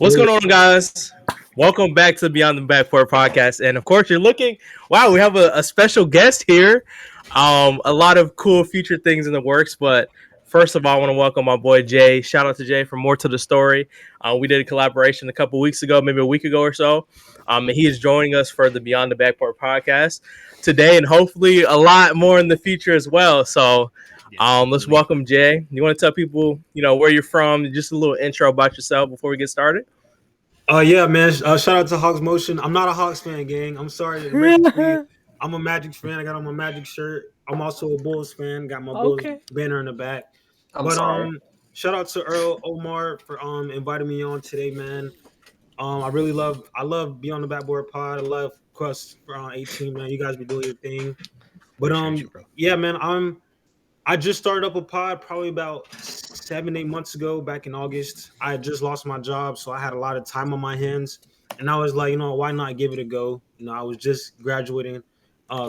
What's going on, guys? Welcome back to the Beyond the Backboard Podcast. And of course, you're looking. Wow, we have a special guest here. A lot of cool future things in the works. But first of all, I want to welcome my boy Jay. Shout out to Jay for More to the Story. We did a collaboration a couple weeks ago, maybe a week ago or so. And he is joining us for the Beyond the Backboard Podcast today, and hopefully a lot more in the future as well. So let's welcome Jay. You want to tell people, where you're from, just a little intro about yourself before we get started? Yeah, man. Shout out to Hawks Motion. I'm not a Hawks fan, gang. I'm sorry. I'm a Magic fan. I got on my Magic shirt. I'm also a Bulls fan. Got my Bulls banner in the back. Shout out to Earl, Omar for inviting me on today, man. I love Beyond the Backboard Pod. I love Quest for 18, man. You guys be doing your thing. But yeah, man. I just started up a pod probably about 7-8 months ago, back in August. I had just lost my job, so I had a lot of time on my hands. And I was like, why not give it a go? I was just graduating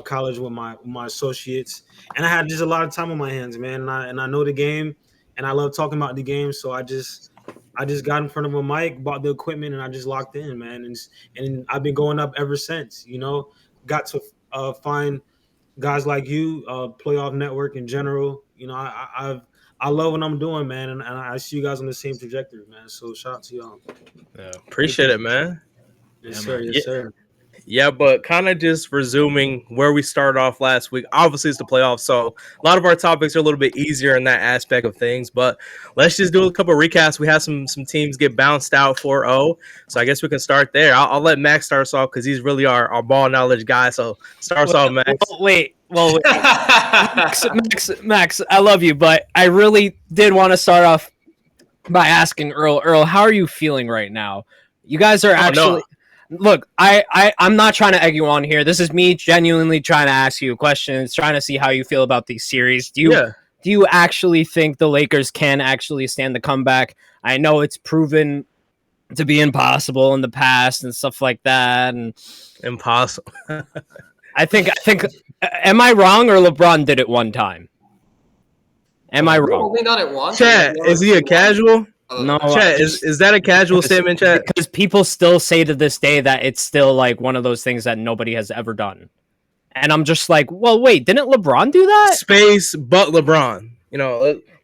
college with my associates. And I had just a lot of time on my hands, man. And I know the game, and I love talking about the game. So I just got in front of a mic, bought the equipment, and I just locked in, man. And I've been going up ever since, Got to find guys like you, Playoff Network in general. I love what I'm doing, man, and I see you guys on the same trajectory, man. So shout out to y'all. Yeah, appreciate it, man. Yes, sir. Yes, sir. Yeah, but kind of just resuming where we started off last week. Obviously, it's the playoffs, so a lot of our topics are a little bit easier in that aspect of things. But let's just do a couple of recaps. We had some teams get bounced out 4-0, so I guess we can start there. I'll let Max start us off because he's really our ball knowledge guy. So start us off, Max. Wait. Max, I love you, but I really did want to start off by asking Earl, how are you feeling right now? You guys are actually... No. Look, I'm not trying to egg you on here. This is me genuinely trying to ask you questions, trying to see how you feel about these series. Do you actually think the Lakers can actually stand the comeback? I know it's proven to be impossible in the past and stuff like that. And impossible. I think. Am I wrong, or LeBron did it one time? Am I wrong? Only done it once. Chat, is he a casual? No, Chat, is that a casual statement, Chat? Because people still say to this day that it's still like one of those things that nobody has ever done. And I'm just like, well, wait, didn't LeBron do that? Space, but LeBron.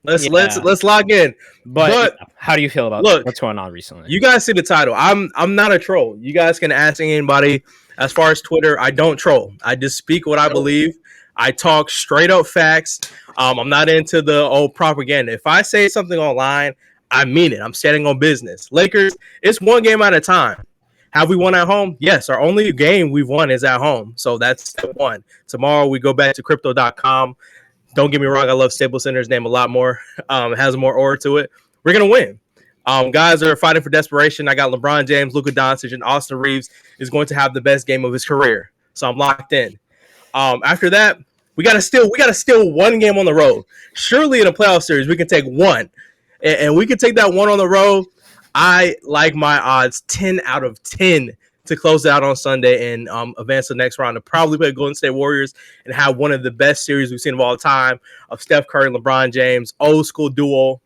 Let's lock in. But how do you feel about what's going on recently? You guys see the title. I'm not a troll. You guys can ask anybody. As far as Twitter, I don't troll. I just speak what I believe. I talk straight up facts. I'm not into the old propaganda. If I say something online, I mean it. I'm standing on business. Lakers, it's one game at a time. Have we won at home? Yes. Our only game we've won is at home. So that's step one. Tomorrow we go back to crypto.com. Don't get me wrong. I love Staples Center's name a lot more. It has more aura to it. We're going to win. Guys are fighting for desperation. I got LeBron James, Luka Doncic, and Austin Reeves is going to have the best game of his career. So I'm locked in. After that, we got to steal one game on the road. Surely in a playoff series, we can take one. And we can take that one on the road. I like my odds 10 out of 10 to close it out on Sunday and advance to the next round to probably play Golden State Warriors and have one of the best series we've seen of all time of Steph Curry and LeBron James, old school duo.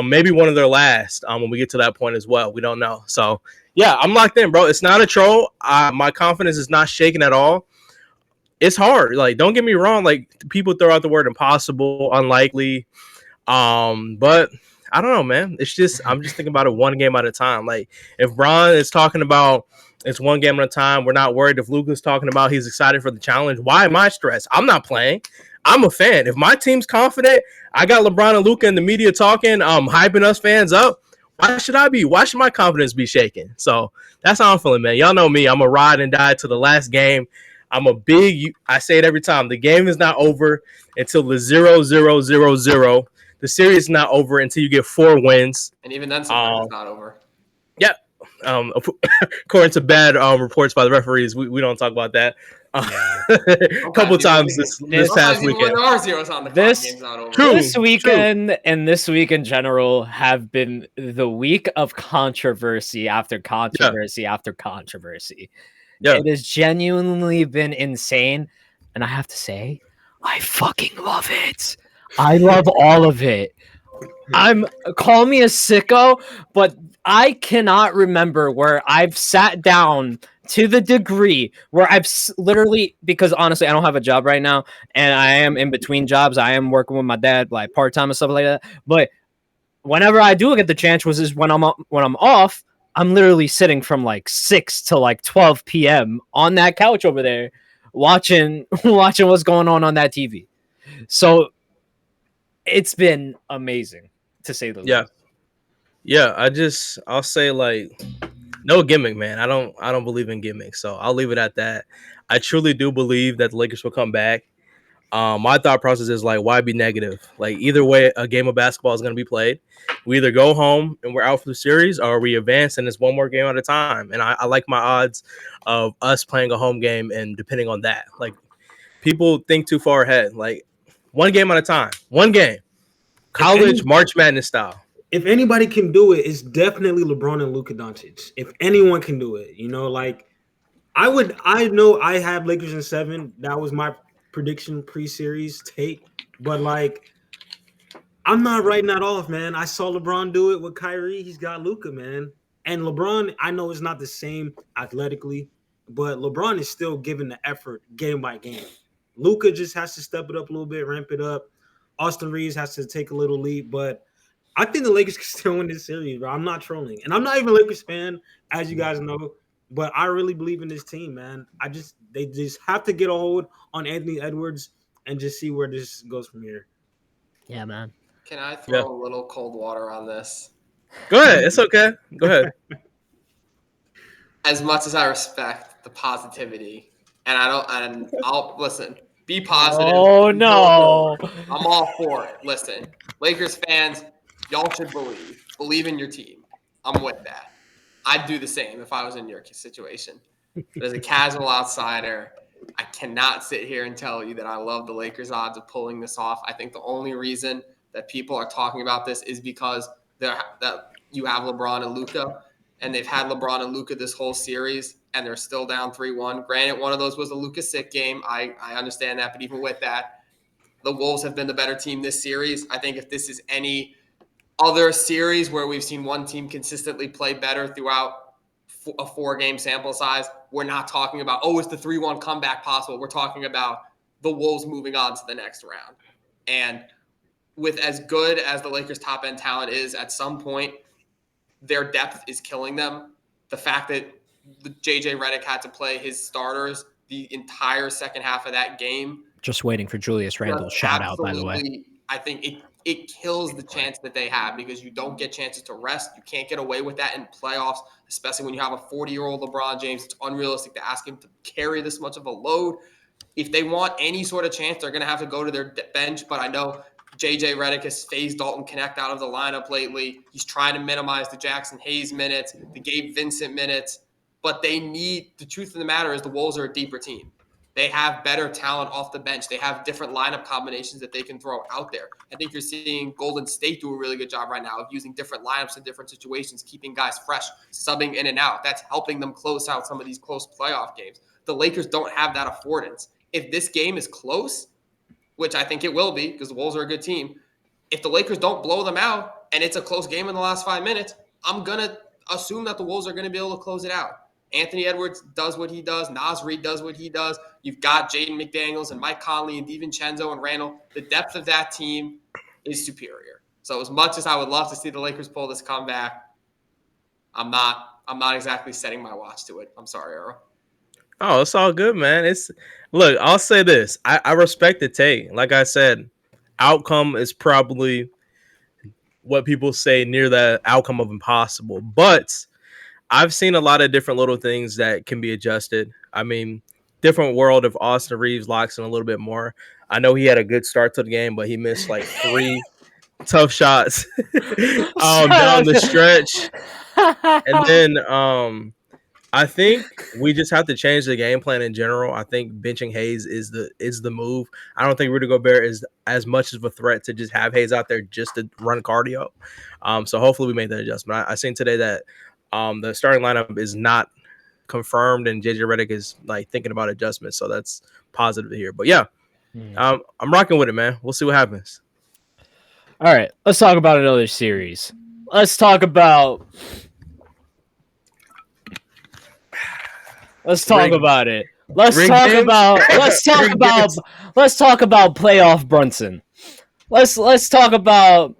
Maybe one of their last when we get to that point as well. We don't know. So, yeah, I'm locked in, bro. It's not a troll. My confidence is not shaken at all. It's hard. Like, don't get me wrong. Like, people throw out the word impossible, unlikely. But I don't know, man. It's just I'm just thinking about it one game at a time. Like if Bron is talking about it's one game at a time, we're not worried. If Luka's talking about he's excited for the challenge, why am I stressed? I'm not playing. I'm a fan. If my team's confident, I got LeBron and Luka in the media talking, hyping us fans up. Why should I be? Why should my confidence be shaken? So that's how I'm feeling, man. Y'all know me. I'm a ride and die to the last game. I say it every time. The game is not over until the 0-0-0-0. The series is not over until you get 4 wins. And even then, sometimes it's not over. Yeah. According to bad reports by the referees, we don't talk about that. A couple times this past weekend. This weekend and this week in general have been the week of controversy after controversy after controversy. Yeah. It has genuinely been insane. And I have to say, I fucking love it. I love all of it. call me a sicko, but I cannot remember where I've sat down to the degree where I've literally, because honestly, I don't have a job right now, and I am in between jobs. I am working with my dad, like part-time and stuff like that. But whenever I do get the chance, is when I'm off, I'm literally sitting from like 6 to like 12 p.m. on that couch over there, watching what's going on that TV. So it's been amazing, to say the least. Yeah. I'll say, like, no gimmick, man. I don't believe in gimmicks, so I'll leave it at that. I truly do believe that the Lakers will come back. My thought process is, like, why be negative? Like, either way, a game of basketball is going to be played. We either go home and we're out for the series, or we advance and it's one more game at a time. And I like my odds of us playing a home game, and depending on that, like, people think too far ahead. Like, one game at a time, one game, college March Madness style. If anybody can do it, it's definitely LeBron and Luka Doncic. If anyone can do it, like, I know I have Lakers in 7. That was my prediction pre-series take, but like, I'm not writing that off, man. I saw LeBron do it with Kyrie. He's got Luka, man. And LeBron, I know it's not the same athletically, but LeBron is still giving the effort game by game. Luka just has to step it up a little bit, ramp it up. Austin Reeves has to take a little leap, but I think the Lakers can still win this series, bro. I'm not trolling. And I'm not even a Lakers fan, as you guys know, but I really believe in this team, man. They just have to get a hold on Anthony Edwards and just see where this goes from here. Yeah, man. Can I throw a little cold water on this? Go ahead. It's okay. Go ahead. As much as I respect the positivity, and I'll listen, be positive. Oh, no. I'm all for it. Listen, Lakers fans, y'all should believe in your team. I'm with that. I'd do the same if I was in your situation. But as a casual outsider, I cannot sit here and tell you that I love the Lakers' odds of pulling this off. I think the only reason that people are talking about this is because that you have LeBron and Luka, and they've had LeBron and Luka this whole series, and they're still down 3-1. Granted, one of those was a Luka sick game. I understand that, but even with that, the Wolves have been the better team this series. I think if this is any other series where we've seen one team consistently play better throughout a 4-game sample size, we're not talking about, is the 3-1 comeback possible? We're talking about the Wolves moving on to the next round. And with as good as the Lakers' top-end talent is, at some point, their depth is killing them. The fact that J.J. Redick had to play his starters the entire second half of that game. Just waiting for Julius Randle. Shout out, by the way. I think it kills the chance that they have, because you don't get chances to rest. You can't get away with that in playoffs, especially when you have a 40-year-old LeBron James. It's unrealistic to ask him to carry this much of a load. If they want any sort of chance, they're going to have to go to their bench, but I know J.J. Redick has phased Dalton Connect out of the lineup lately. He's trying to minimize the Jackson Hayes minutes, the Gabe Vincent minutes, but the truth of the matter is the Wolves are a deeper team. They have better talent off the bench. They have different lineup combinations that they can throw out there. I think you're seeing Golden State do a really good job right now of using different lineups in different situations, keeping guys fresh, subbing in and out. That's helping them close out some of these close playoff games. The Lakers don't have that affordance. If this game is close, which I think it will be because the Wolves are a good team, if the Lakers don't blow them out and it's a close game in the last 5 minutes, I'm going to assume that the Wolves are going to be able to close it out. Anthony Edwards does what he does. Naz Reid does what he does. You've got Jaden McDaniels and Mike Conley and DiVincenzo and Randall. The depth of that team is superior. So as much as I would love to see the Lakers pull this comeback, I'm not exactly setting my watch to it. I'm sorry, Earl. Oh, it's all good, man. Look, I'll say this. I respect the take. Like I said, outcome is probably what people say near the outcome of impossible. But I've seen a lot of different little things that can be adjusted. I mean, different world if Austin Reeves locks in a little bit more. I know he had a good start to the game, but he missed like 3 tough shots down the stretch. And then I think we just have to change the game plan in general. I think benching Hayes is the move. I don't think Rudy Gobert is as much of a threat to just have Hayes out there just to run cardio. So hopefully we made that adjustment. I seen today that the starting lineup is not confirmed, and JJ Redick is like thinking about adjustments, so that's positive to hear. But yeah, I'm rocking with it, man. We'll see what happens. All right, let's talk about another series. Let's talk about it. Let's talk about playoff Brunson. Let's talk about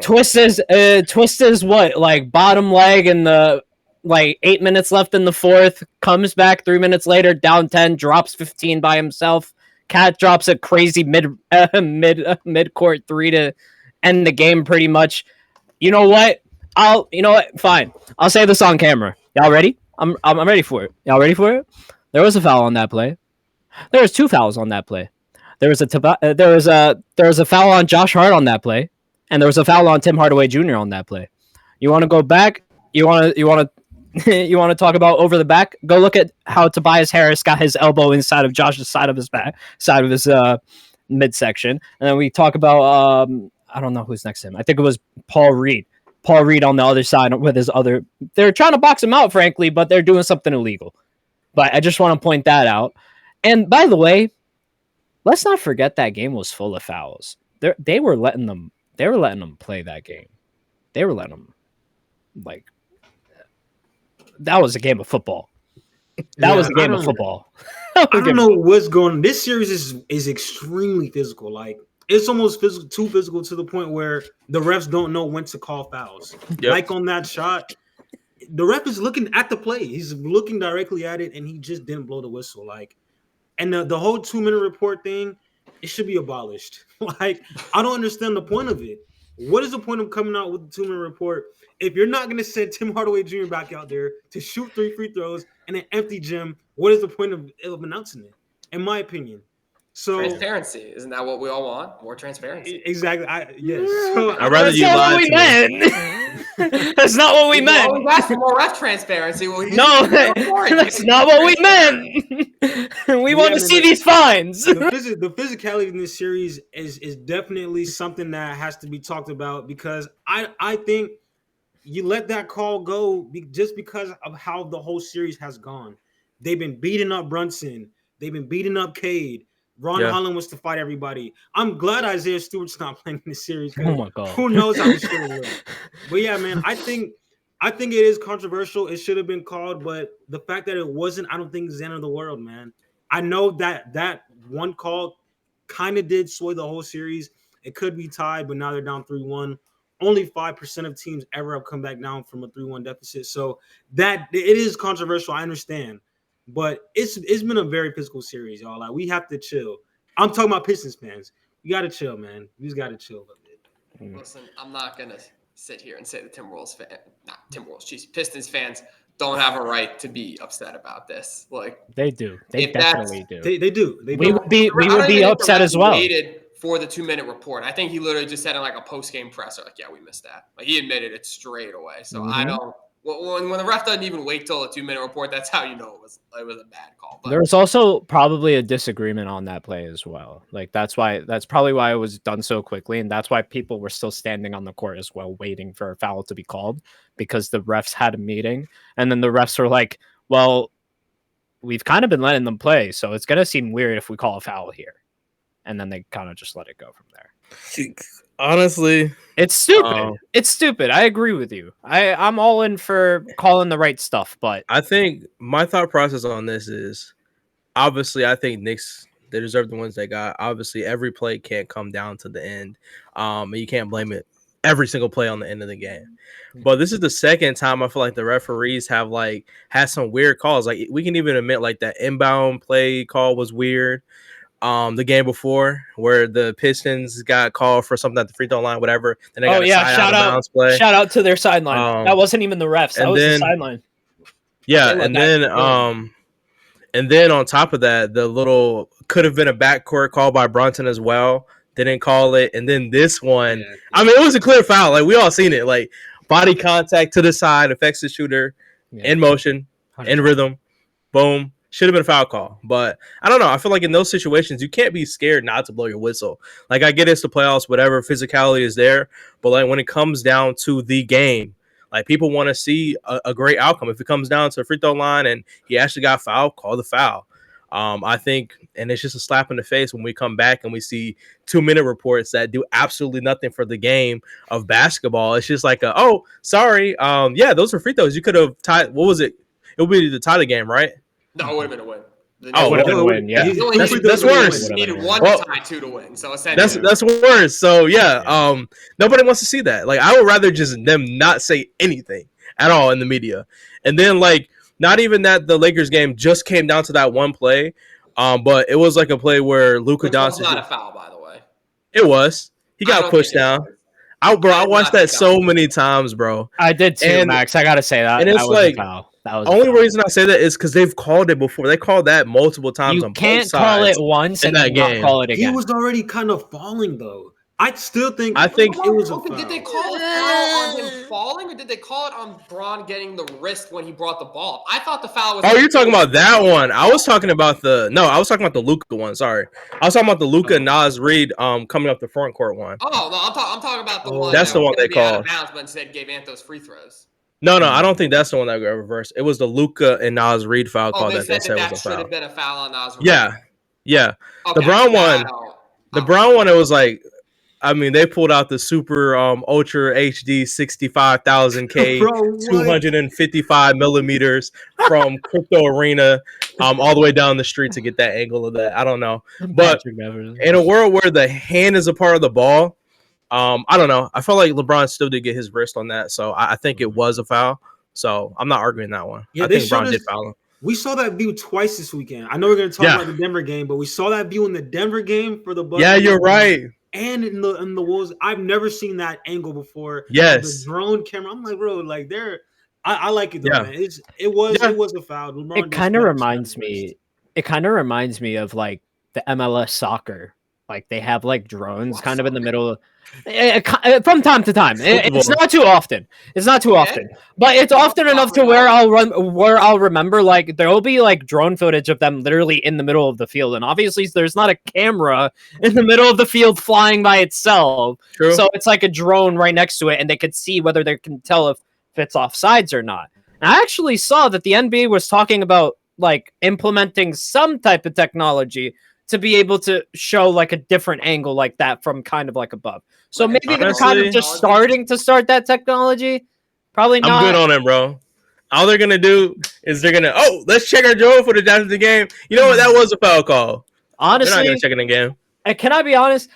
Twist's what, like bottom leg in the 8 minutes left in the fourth, comes back 3 minutes later, down 10, drops 15 by himself. Cat drops a crazy mid court three to end the game pretty much. You know what? Fine. I'll say this on camera. Y'all ready? I'm ready for it. Y'all ready for it? There was a foul on that play. There was 2 fouls on that play. There was a foul on Josh Hart on that play, and there was a foul on Tim Hardaway Jr. on that play. You want to go back? You want to talk about over the back? Go look at how Tobias Harris got his elbow inside of Josh's side of his midsection, and then we talk about I don't know who's next to him. I think it was Paul Reed. Paul Reed on the other side with his other. They're trying to box him out, frankly, but they're doing something illegal. But I just want to point that out. And by the way, let's not forget that game was full of fouls. They were letting them play that game. They were letting them, that was a game of football. That was a game of football. I don't know what's going on. This series is extremely physical. Like, it's almost too physical to the point where the refs don't know when to call fouls. Yep. Like on that shot, the ref is looking at the play. He's looking directly at it, and he just didn't blow the whistle. And the whole 2-minute report thing, it should be abolished. I don't understand the point of it. What is the point of coming out with the 2-minute report if you're not going to send Tim Hardaway Jr. back out there to shoot 3 free throws in an empty gym? What is the point of announcing it, in my opinion? So transparency, isn't that what we all want? More transparency. Exactly. Yes. So, I'd rather you lie to me. That's not what we meant. Always asking more ref transparency. Well, no, that's not what we meant. We want to see these fines. The physicality in this series is definitely something that has to be talked about, because I think you let that call go just because of how the whole series has gone. They've been beating up Brunson. They've been beating up Cade. Ron Holland wants to fight everybody. I'm glad Isaiah Stewart's not playing in this series. Oh my God. Who knows how this will go. But yeah, man, I think it is controversial. It should have been called, but the fact that it wasn't, I don't think is the end of the world, man. I know that one call kind of did sway the whole series. It could be tied, but now they're down 3-1. Only 5% of teams ever have come back down from a 3-1 deficit. So that it is controversial. I understand. But it's been a very physical series, y'all. We have to chill. I'm talking about Pistons fans. You got to chill, man. You just got to chill a little bit. Listen, I'm not going to sit here and say the Pistons fans don't have a right to be upset about this. They do. They definitely do. They do. We would be upset as well. For the 2-minute report, I think he literally just said in a post-game presser, yeah, we missed that. He admitted it straight away. So I don't. When the ref doesn't even wait till a 2-minute report, that's how you know it was a bad call. But there's also probably a disagreement on that play as well. That's probably why it was done so quickly, and that's why people were still standing on the court as well, waiting for a foul to be called, because the refs had a meeting, and then the refs were like, "Well, we've kind of been letting them play, so it's gonna seem weird if we call a foul here," and then they kind of just let it go from there. Honestly, it's stupid. It's stupid. I agree with you. I'm all in for calling the right stuff, but I think my thought process on this is, obviously, I think Knicks, they deserve the ones they got. Obviously, every play can't come down to the end. And you can't blame it every single play on the end of the game. But this is the second time I feel like the referees have had some weird calls. We can even admit that inbound play call was weird. The game before, where the Pistons got called for something at the free throw line, whatever. Then they got shout out to their sideline. That wasn't even the refs. That was the sideline. Yeah, and then on top of that, the little could have been a backcourt call by Brunson as well. Didn't call it, and then this one. Yeah. I mean, it was a clear foul. We all seen it. Body contact to the side affects the shooter in motion, 100%. In rhythm, boom. Should have been a foul call, but I don't know. I feel like in those situations, you can't be scared not to blow your whistle. I get it's the playoffs, whatever, physicality is there. But when it comes down to the game, people want to see a great outcome. If it comes down to a free throw line and he actually got fouled, call the foul. I think, and it's just a slap in the face when we come back and we see 2-minute reports that do absolutely nothing for the game of basketball. It's just like, oh, sorry. Yeah, those were free throws. You could have tied. What was it? It would be the tie the game, right? No, it would have been a win. Oh, would have been a win. Yeah, that's worse. You needed one to tie, 2 to win. So essentially, that's worse. So yeah, nobody wants to see that. Like, I would rather just them not say anything at all in the media, and then like not even that the Lakers game just came down to that one play, but it was like a play where Luka Doncic. Not a foul, by the way. It was. He got pushed down. I watched that so many times, bro. I did too, Max. I gotta say that. And it's that like. Was a foul. That was only reason I say that is because they've called it before. They called that multiple times. You on can't both call sides it once and that not call it again. He was already kind of falling though. I think it was a foul. Did they call it foul on him falling, or did they call it on Braun getting the wrist when he brought the ball? I thought the foul was. Oh, you're talking about that one. I was talking about the Luka one. Sorry, I was talking about the Luka Nas Reed coming up the front court one. Oh no, I'm talking about the one. That's the one they called. Out of bounds, but instead gave Anthos free throws. No, I don't think that's the one that got reversed. It was the Luka and Nas Reed foul call that they said was a foul. Should have been a foul on Nas Reed. Yeah. Okay, the Brown one, it was like, I mean, they pulled out the super ultra HD 65,000K 255 millimeters from Crypto Arena all the way down the street to get that angle of that. I don't know, but in a world where the hand is a part of the ball. I don't know. I felt like LeBron still did get his wrist on that, so I think it was a foul. So I'm not arguing that one. Yeah, I think LeBron did foul him. We saw that view twice this weekend. I know we're going to talk about the Denver game, but we saw that view in the Denver game for the Bucks. Yeah, you're right. And in the Wolves, I've never seen that angle before. Yes, the drone camera. I'm like, bro, like I like it though, man. It was a foul. LeBron it kind of reminds me. It kind of reminds me of like the MLS soccer. Like they have like drones kind of in the middle. From time to time. It's not too often. But it's often enough to where I'll remember like there will be like drone footage of them literally in the middle of the field, and obviously there's not a camera in the middle of the field flying by itself. True. So it's like a drone right next to it, and they could see whether they can tell if it's offsides or not. And I actually saw that the NBA was talking about like implementing some type of technology to be able to show like a different angle like that from kind of like above. So maybe they're kind of just starting to start that technology. Probably not. I'm good on it, bro. All they're going to do is let's check our drone footage after the game. You know what? That was a foul call. Honestly, they're not going to check it again. And can I be honest?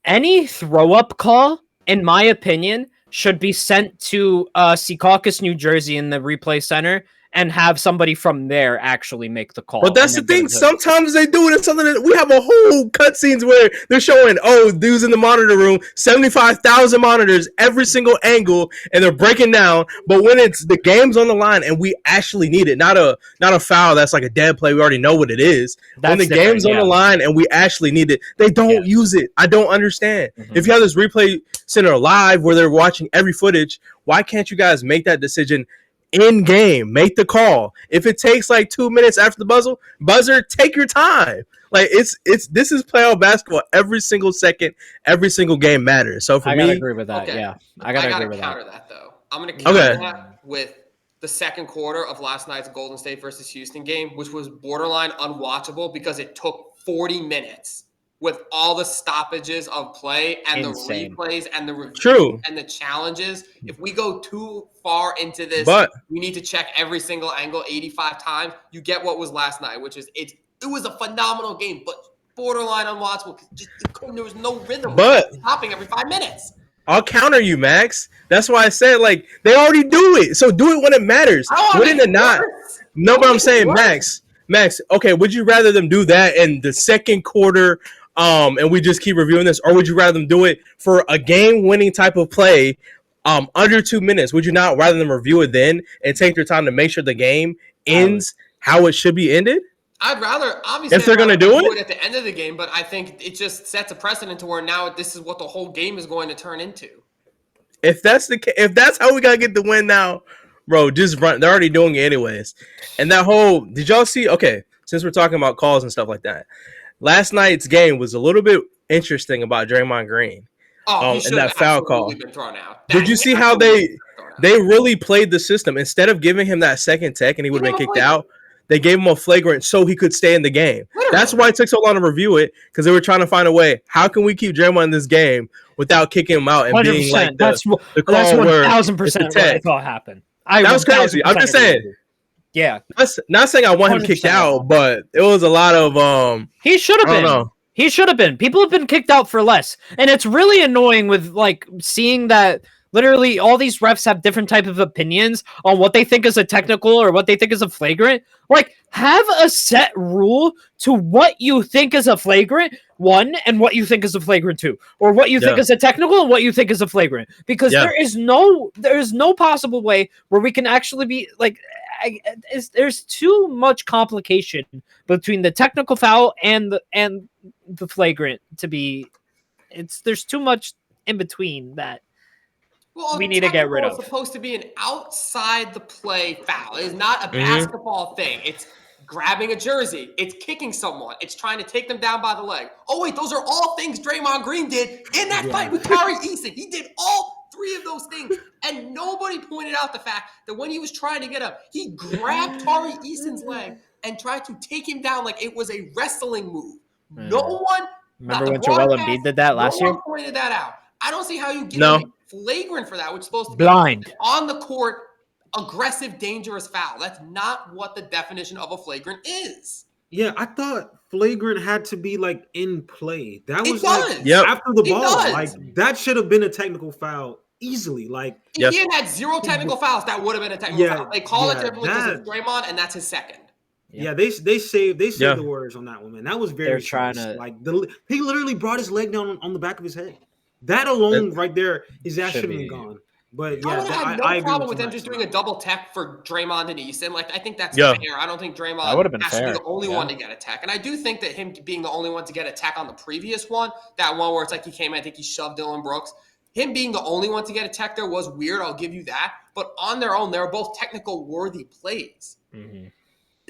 Any throw-up call, in my opinion, should be sent to Secaucus, New Jersey in the replay center and have somebody from there actually make the call. But that's the thing. Sometimes they do it in something that we have a whole cutscenes where they're showing, dudes in the monitor room, 75,000 monitors, every single angle, and they're breaking down. But when it's the game's on the line and we actually need it, not a foul that's like a dead play, we already know what it is. When the game's on the line and we actually need it, they don't use it. I don't understand. Mm-hmm. If you have this replay center live where they're watching every footage, why can't you guys make that decision in game? Make the call. If it takes like 2 minutes after the buzzer, take your time. Like this is playoff basketball. Every single second, every single game matters. So I gotta agree with that. Okay. Yeah, I gotta agree with counter that though. I'm gonna counter that with the second quarter of last night's Golden State versus Houston game, which was borderline unwatchable because it took 40 minutes with all the stoppages of play and the replays and the review and the challenges. If we go too far into this, we need to check every single angle 85 times. You get what was last night, which is it was a phenomenal game, but borderline unwatchable. There was no rhythm. But stopping every 5 minutes. I'll counter you, Max. That's why I said like they already do it. So do it when it matters. Wouldn't it not? No, but I'm saying Max. Okay, would you rather them do that in the second quarter? And we just keep reviewing this, or would you rather them do it for a game-winning type of play under 2 minutes? Would you not rather them review it then and take their time to make sure the game ends how it should be ended? I'd rather, obviously, if they're going to do it at the end of the game, but I think it just sets a precedent to where now this is what the whole game is going to turn into. If that's how we got to get the win now, bro, just run. They're already doing it anyways. And that whole, did y'all see? Okay, since we're talking about calls and stuff like that. Last night's game was a little bit interesting about Draymond Green and that foul call. Did you see how they really played the system? Instead of giving him that second tech and he would have been kicked out, they gave him a flagrant so he could stay in the game. Literally. That's why it took so long to review it, because they were trying to find a way. How can we keep Draymond in this game without kicking him out and 100%. being like that's 1,000% what I thought happened. That was crazy. I'm just saying. Yeah. Not saying I want him kicked out, but it was a lot of He should have been. He should have been. People have been kicked out for less. And it's really annoying with like seeing that literally all these refs have different type of opinions on what they think is a technical or what they think is a flagrant. Like, have a set rule to what you think is a flagrant 1 and what you think is a flagrant 2, or what you think is a technical and what you think is a flagrant. Because there is no possible way where we can actually be like, there's too much complication between the technical foul and the flagrant to be. There's too much in between that. Well, we need to get rid of. It's supposed to be an outside the play foul. It's not a basketball thing. It's grabbing a jersey. It's kicking someone. It's trying to take them down by the leg. Oh, wait, those are all things Draymond Green did in that fight with Tari Eason. He did all 3 of those things. And nobody pointed out the fact that when he was trying to get up, he grabbed Tari Eason's leg and tried to take him down like it was a wrestling move. No one. Remember when Joel Embiid did that last year? No one pointed that out. I don't see how you get a flagrant for that, which is supposed to be blind on the court, aggressive, dangerous foul. That's not what the definition of a flagrant is. Yeah, I thought flagrant had to be like in play. That was after the ball. Like that should have been a technical foul easily. Like if he had 0 technical fouls, that would have been a technical foul. They call it differently because it's Draymond, and that's his second. Yeah, they saved the Warriors on that one, man. That was very trying to like he literally brought his leg down on the back of his head. That alone right there, his ass should have been gone. But I would have had no problem with them just doing a double tech for Draymond and Eason. Like I think that's fair. I don't think Draymond has to be the only one to get a tech. And I do think that him being the only one to get a tech on the previous one, that one where it's like he came in, I think he shoved Dylan Brooks. Him being the only one to get a tech there was weird. I'll give you that. But on their own, they're both technical worthy plays. Mm-hmm.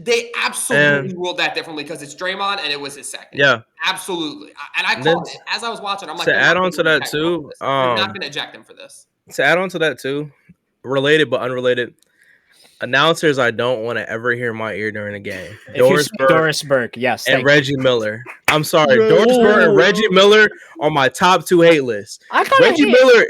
They absolutely ruled that differently because it's Draymond and it was his second. Yeah, absolutely. And I called it as I was watching. I'm like, to add on to that too, you're not going to eject him for this. To add on to that too, related but unrelated, announcers I don't want to ever hear in my ear during a game. Doris Burke, yes, and Reggie Miller. I'm sorry, Doris Burke and Reggie Miller are my top 2 hate lists. Reggie Miller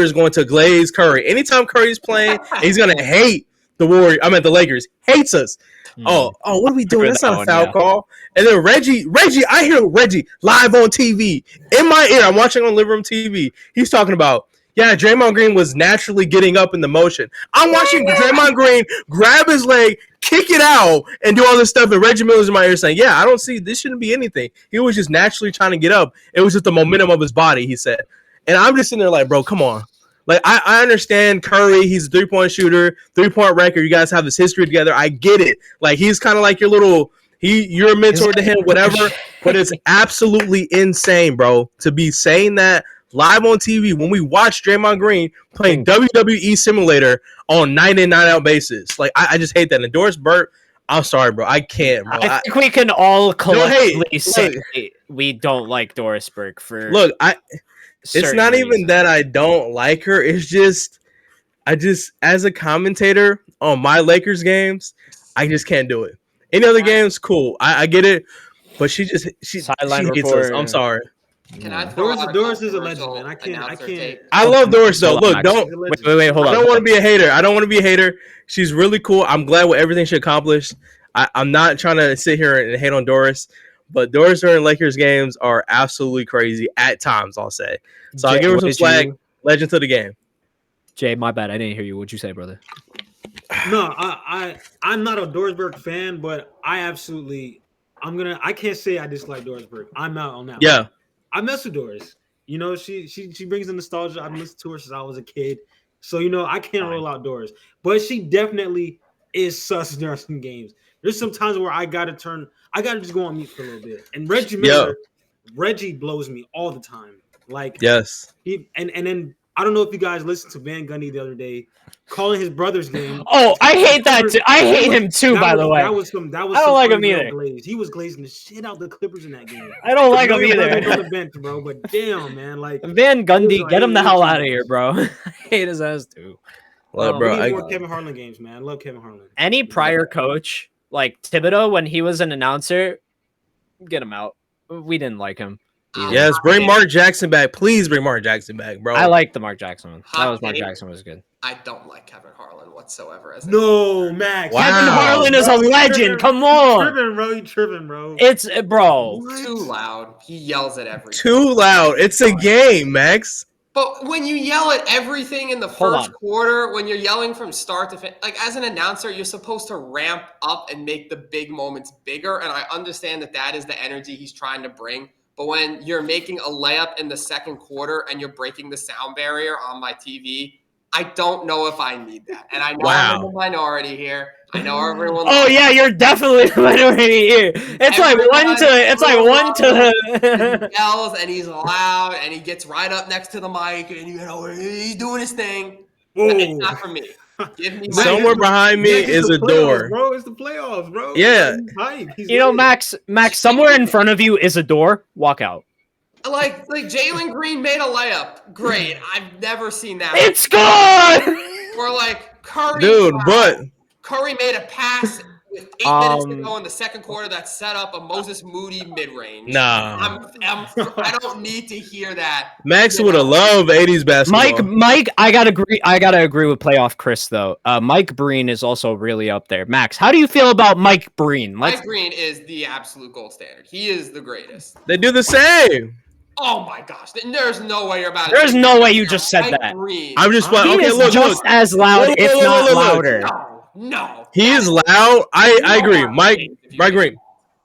is going to glaze Curry anytime Curry's playing. He's going to hate the Warriors. I meant the Lakers. Hates us. Oh, what are we doing? That's not a foul call. And then Reggie, I hear Reggie live on TV in my ear. I'm watching on living room TV. He's talking about, Draymond Green was naturally getting up in the motion. I'm watching Draymond Green grab his leg, kick it out, and do all this stuff. And Reggie Miller's in my ear saying, I don't see, this shouldn't be anything. He was just naturally trying to get up. It was just the momentum of his body, he said. And I'm just sitting there like, bro, come on. Like, I understand Curry. He's a 3-point shooter, 3-point record. You guys have this history together. I get it. Like, he's kind of like you're a mentor to him, whatever. But it's absolutely insane, bro, to be saying that live on TV when we watch Draymond Green playing WWE Simulator on 9 in, 9 out basis. Like, I just hate that. And Doris Burke, I'm sorry, bro. I can't, bro. I think we can all collectively say we don't like Doris Burke for. Look, it's not even that I don't like her. It's just, as a commentator on my Lakers games, I just can't do it. Any other games, cool. I get it. But she hates us. I'm sorry. Doris is a legend, man. I can't. I love Doris, though. Look, wait, hold on. I don't want to be a hater. She's really cool. I'm glad with everything she accomplished. I'm not trying to sit here and hate on Doris. But Doris during Lakers games are absolutely crazy at times, I'll say. So I'll give her some slack. Legend to the game. Jay, my bad. I didn't hear you. What'd you say, brother? No, I'm not a Doris Burke fan, but I can't say I dislike Doris Burke. I'm out on that. Yeah. One. I mess with Doris. She brings the nostalgia. I've listened to her since I was a kid. So, I can't roll out Doris. But she definitely is sus during some games. There's some times where I gotta just go on mute for a little bit. And Reggie Miller, Reggie blows me all the time. Like, yes. And then I don't know if you guys listened to Van Gundy the other day calling his brother's game. Oh, I hate that too. I hate him too, by the way. I don't like him either. He was glazing the shit out the Clippers in that game. I don't like him either. On the bench, bro. But damn, man, like Van Gundy, get him the hell out of here, bro. I hate his ass too. Well, We need more Kevin Harlan games, man. I love Kevin Harlan. Any prior coach like Thibodeau, when he was an announcer, get him out. We didn't like him. Yes, bring Mark Jackson back. Please bring Mark Jackson back, bro. I like the Mark Jackson one. Mark Jackson was good. I don't like Kevin Harlan whatsoever. Max. Wow. Kevin Harlan is a legend. Come on. You tripping, bro. It's bro. Too loud. He yells at everything. Too loud. It's a game, Max. But when you yell at everything in the first quarter, when you're yelling from start to finish, like as an announcer, you're supposed to ramp up and make the big moments bigger. And I understand that is the energy he's trying to bring. But when you're making a layup in the second quarter and you're breaking the sound barrier on my TV, I don't know if I need that. And I know I'm in the minority here. I know everyone. Oh yeah, you're definitely the minority here. It's like one to. He yells and he's loud and he gets right up next to the mic and he's doing his thing. It's not for me. Give me somewhere behind me is a door, bro. It's the playoffs, bro. Yeah, Max. Somewhere in front of you is a door. Walk out. Like Jalen Green made a layup. Great. I've never seen that. It's good. Or like Curry. Dude, but Curry made a pass with 8 minutes to go in the second quarter that set up a Moses Moody mid-range. Nah. I don't need to hear that. Max would have loved 80s basketball. Mike, I gotta agree with playoff Chris though. Mike Breen is also really up there. Max, how do you feel about Mike Breen? Mike Breen is the absolute gold standard. He is the greatest. They do the same. Oh my gosh! There's no way you're about to. There's no way you just said that. I'm just playing. Okay, look, just as loud, if not louder. No. He is loud. I agree. Mike Green.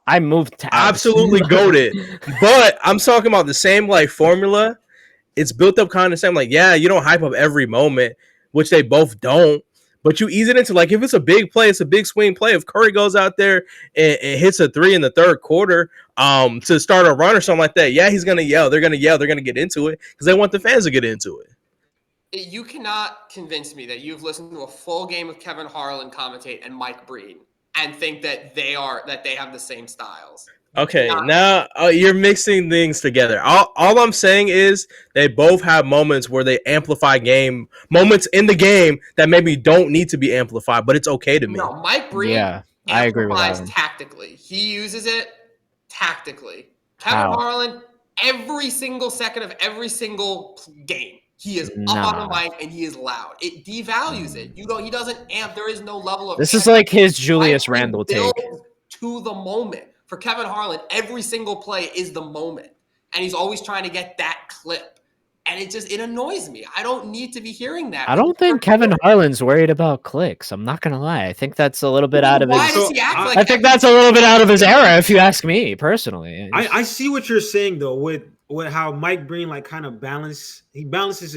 I moved to absolutely goated. But I'm talking about the same like formula. It's built up kind of the same. Like, yeah, you don't hype up every moment, which they both don't. But you ease it into like if it's a big play, it's a big swing play. If Curry goes out there and hits a 3 in the third quarter to start a run or something like that, yeah, he's gonna yell. They're gonna yell. They're gonna get into it because they want the fans to get into it. You cannot convince me that you've listened to a full game of Kevin Harlan commentate and Mike Breen and think that they have the same styles. Okay, now you're mixing things together. All I'm saying is they both have moments where they amplify moments in the game that maybe don't need to be amplified, but it's okay to me. No, Mike Breen I agree with that. Tactically. He uses it tactically. Kevin Harlan, every single second of every single game, he is up on the mic and he is loud. It devalues it. He doesn't amp. There is no level of. This is like his Julius Randle take. To the moment. For Kevin Harlan, every single play is the moment. And he's always trying to get that clip. And it annoys me. I don't need to be hearing that. I don't think Kevin Harlan's worried about clicks. I'm not going to lie. I think that's a little bit out of his... I think that's a little bit out of his era, if you ask me, personally. I see what you're saying, though, with how Mike Breen, like, kind of balances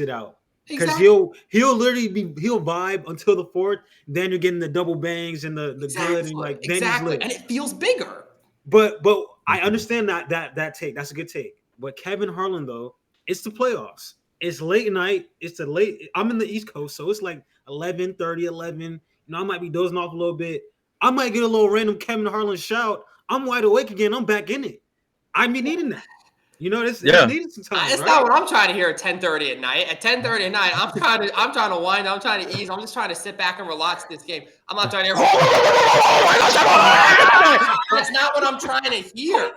it out. Because he'll literally he'll vibe until the fourth, then you're getting the double bangs and the good, and like then he's lit. And it feels bigger. But I understand that take. That's a good take. But Kevin Harlan, though, it's the playoffs. It's late night. I'm in the East Coast, so it's like 11:30, 11. You know, I might be dozing off a little bit. I might get a little random Kevin Harlan shout. I'm wide awake again. I'm back in it. I be needing that. You know, it's needed sometimes. It's not what I'm trying to hear at 10:30 at night. At 10:30 at night, I'm trying to wind. I'm trying to ease. I'm just trying to sit back and relax this game. I'm not trying to hear. That's not what I'm trying to hear.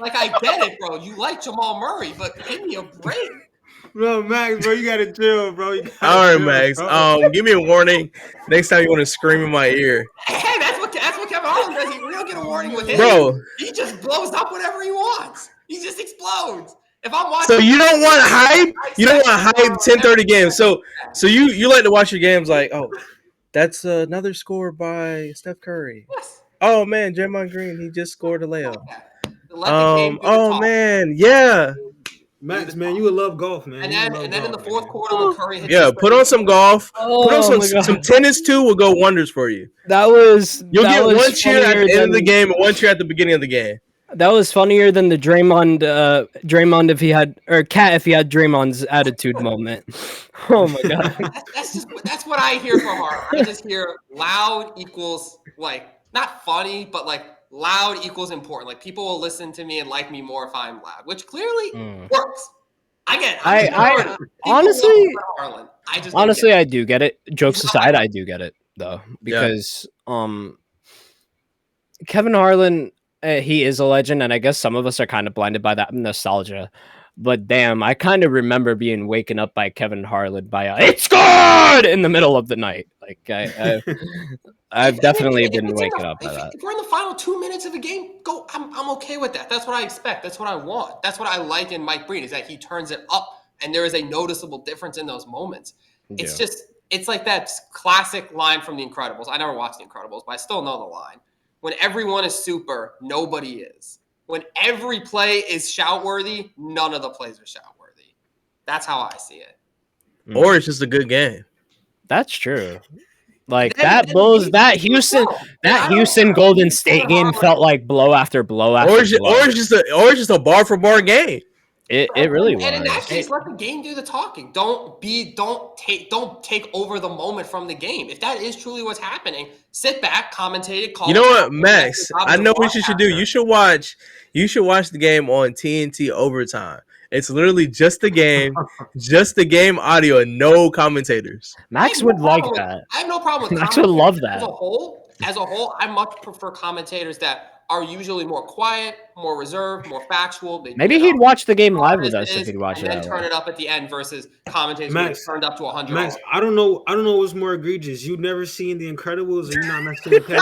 Like, I get it, bro. You like Jamal Murray, but give me a break. Bro, Max, bro, you gotta chill, bro. All right, Max. Give me a warning next time you want to scream in my ear. Hey, that's what Kevin Harlan does. He will get a warning with him. Bro, he just blows up whatever he wants. He just explodes. If I'm watching, so you don't want hype. You don't want hype 10:30 games. So you like to watch your games like, oh, that's another score by Steph Curry. Yes. Oh man, Draymond Green, he just scored a layup. Oh man, yeah. Max, man, you would love golf, man. And then in the fourth quarter, when Curry hits put on some golf. Put on some tennis too. Will go wonders for you. You'll get one cheer at the end of the game and one cheer at the beginning of the game. That was funnier than the Draymond if he had, or Cat if he had Draymond's attitude moment. Oh my god. That's what I hear from Harlan. I just hear loud equals like not funny, but like loud equals important. Like people will listen to me and like me more if I'm loud, which clearly works. I get it. I honestly, honestly, I do get it. Jokes aside, I do get it though, because Kevin Harlan, he is a legend, and I guess some of us are kind of blinded by that nostalgia. But damn, I kind of remember being waken up by Kevin Harlan by "It's good" in the middle of the night. Like I've definitely been waking up by that. If we're in the final 2 minutes of a game, go. I'm okay with that. That's what I expect. That's what I want. That's what I like in Mike Breen, is that he turns it up, and there is a noticeable difference in those moments. It's like that classic line from The Incredibles. I never watched The Incredibles, but I still know the line. When everyone is super, nobody is. When every play is shout-worthy, none of the plays are shout-worthy. That's how I see it. Or it's just a good game. That's true. Like that Houston Golden State game felt like blow after blow after blow. Or it's just a bar for bar game. It really was. And in that case, let the game do the talking. Don't take over the moment from the game. If that is truly what's happening, sit back, commentate it, call. You know what, Max? I know what you should do. You should watch the game on TNT Overtime. It's literally just the game, audio, and no commentators. Max would like that. I have no problem with Max would love that. As a whole, I much prefer commentators that are usually more quiet, more reserved, more factual. Maybe he'd watch the game live with us if he'd watch it. And then turn it up at the end versus commentators who turned up to 100. Max, I don't know what's more egregious. You've never seen The Incredibles, or you're not messing with Yeah.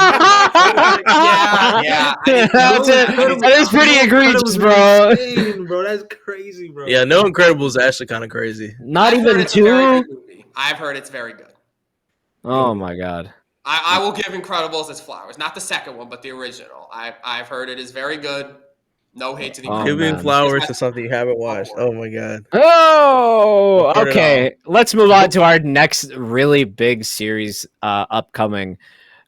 That is pretty egregious, bro. Bro, that's crazy, bro. Yeah, no Incredibles is actually kind of crazy. Not even two. I've heard it's very good. Oh my god. I will give Incredibles its flowers. Not the second one, but the original. I've heard it is very good. No hate to the Incredibles. Giving flowers to something you haven't watched. Oh my god. Oh, okay. Let's move on to our next really big series upcoming.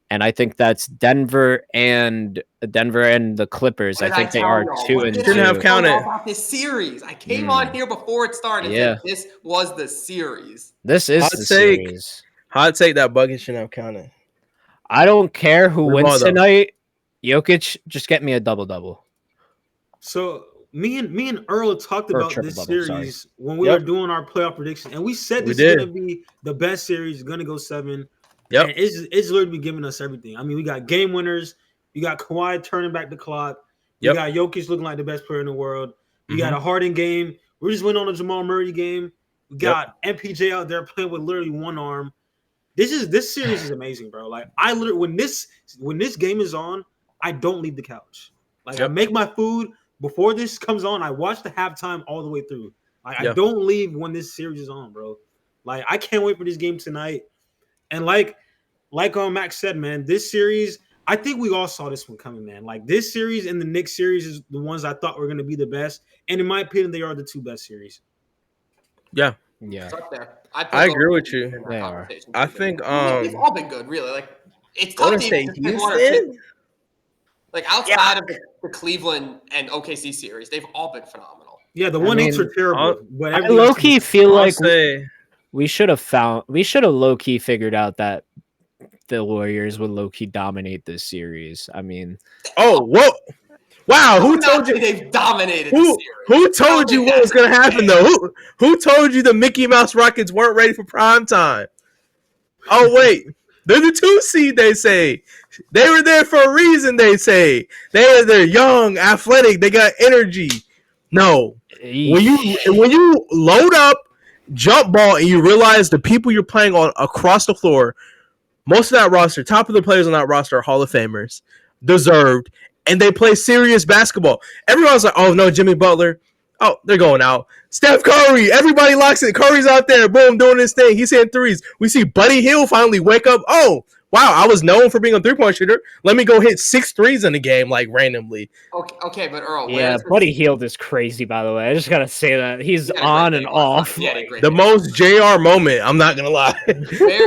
And I think that's Denver and the Clippers. I think they are 2-2. Didn't have counted about this series. I came on here before it started. Yeah. This was the series. This is the series. Hot take, that bucket shouldn't have counted. I don't care who wins tonight. Jokic, just get me a double-double. So me and Earl talked about this series when we were doing our playoff predictions, and we said this is going to be the best series. Going to go 7. Yep, and it's literally giving us everything. I mean, we got game winners. You got Kawhi turning back the clock. You got Jokic looking like the best player in the world. You got a Harden game. We just went on a Jamal Murray game. We got MPJ out there playing with literally one arm. This series is amazing, bro. Like I literally when this game is on, I don't leave the couch. Like I make my food before this comes on. I watch the halftime all the way through. Like I don't leave when this series is on, bro. Like I can't wait for this game tonight. And like Max said, man, this series, I think we all saw this one coming, man. Like this series and the Knicks series is the ones I thought were going to be the best, and in my opinion, they are the 2 best series. Yeah. It's up there. I agree with you. They are. I think they've all been good, really. Like it's tough to say Houston. Like outside of the Cleveland and OKC series, they've all been phenomenal. Yeah, the 1-8s are terrible. But I low key feel like we should have low key figured out that the Warriors would low key dominate this series. I mean, whoa. Wow, who told you they've dominated the series? Who told you what was going to happen, though? Who told you the Mickey Mouse Rockets weren't ready for prime time? Oh, wait. They're the 2 seed, they say. They were there for a reason, they say. They're young, athletic, they got energy. No. When you load up, jump ball, and you realize the people you're playing on across the floor, most of that roster, top of the players on that roster are Hall of Famers, deserved, and they play serious basketball. Everyone's like, oh, no, Jimmy Butler. Oh, they're going out. Steph Curry. Everybody locks it. Curry's out there. Boom, doing his thing. He's hitting threes. We see Buddy Hield finally wake up. Oh, wow, I was known for being a three-point shooter. Let me go hit 6 threes in the game, like, randomly. Okay, but Earl. Yeah, Buddy Hield is crazy, by the way. I just got to say that. He's on and off. The most JR moment, I'm not going to lie.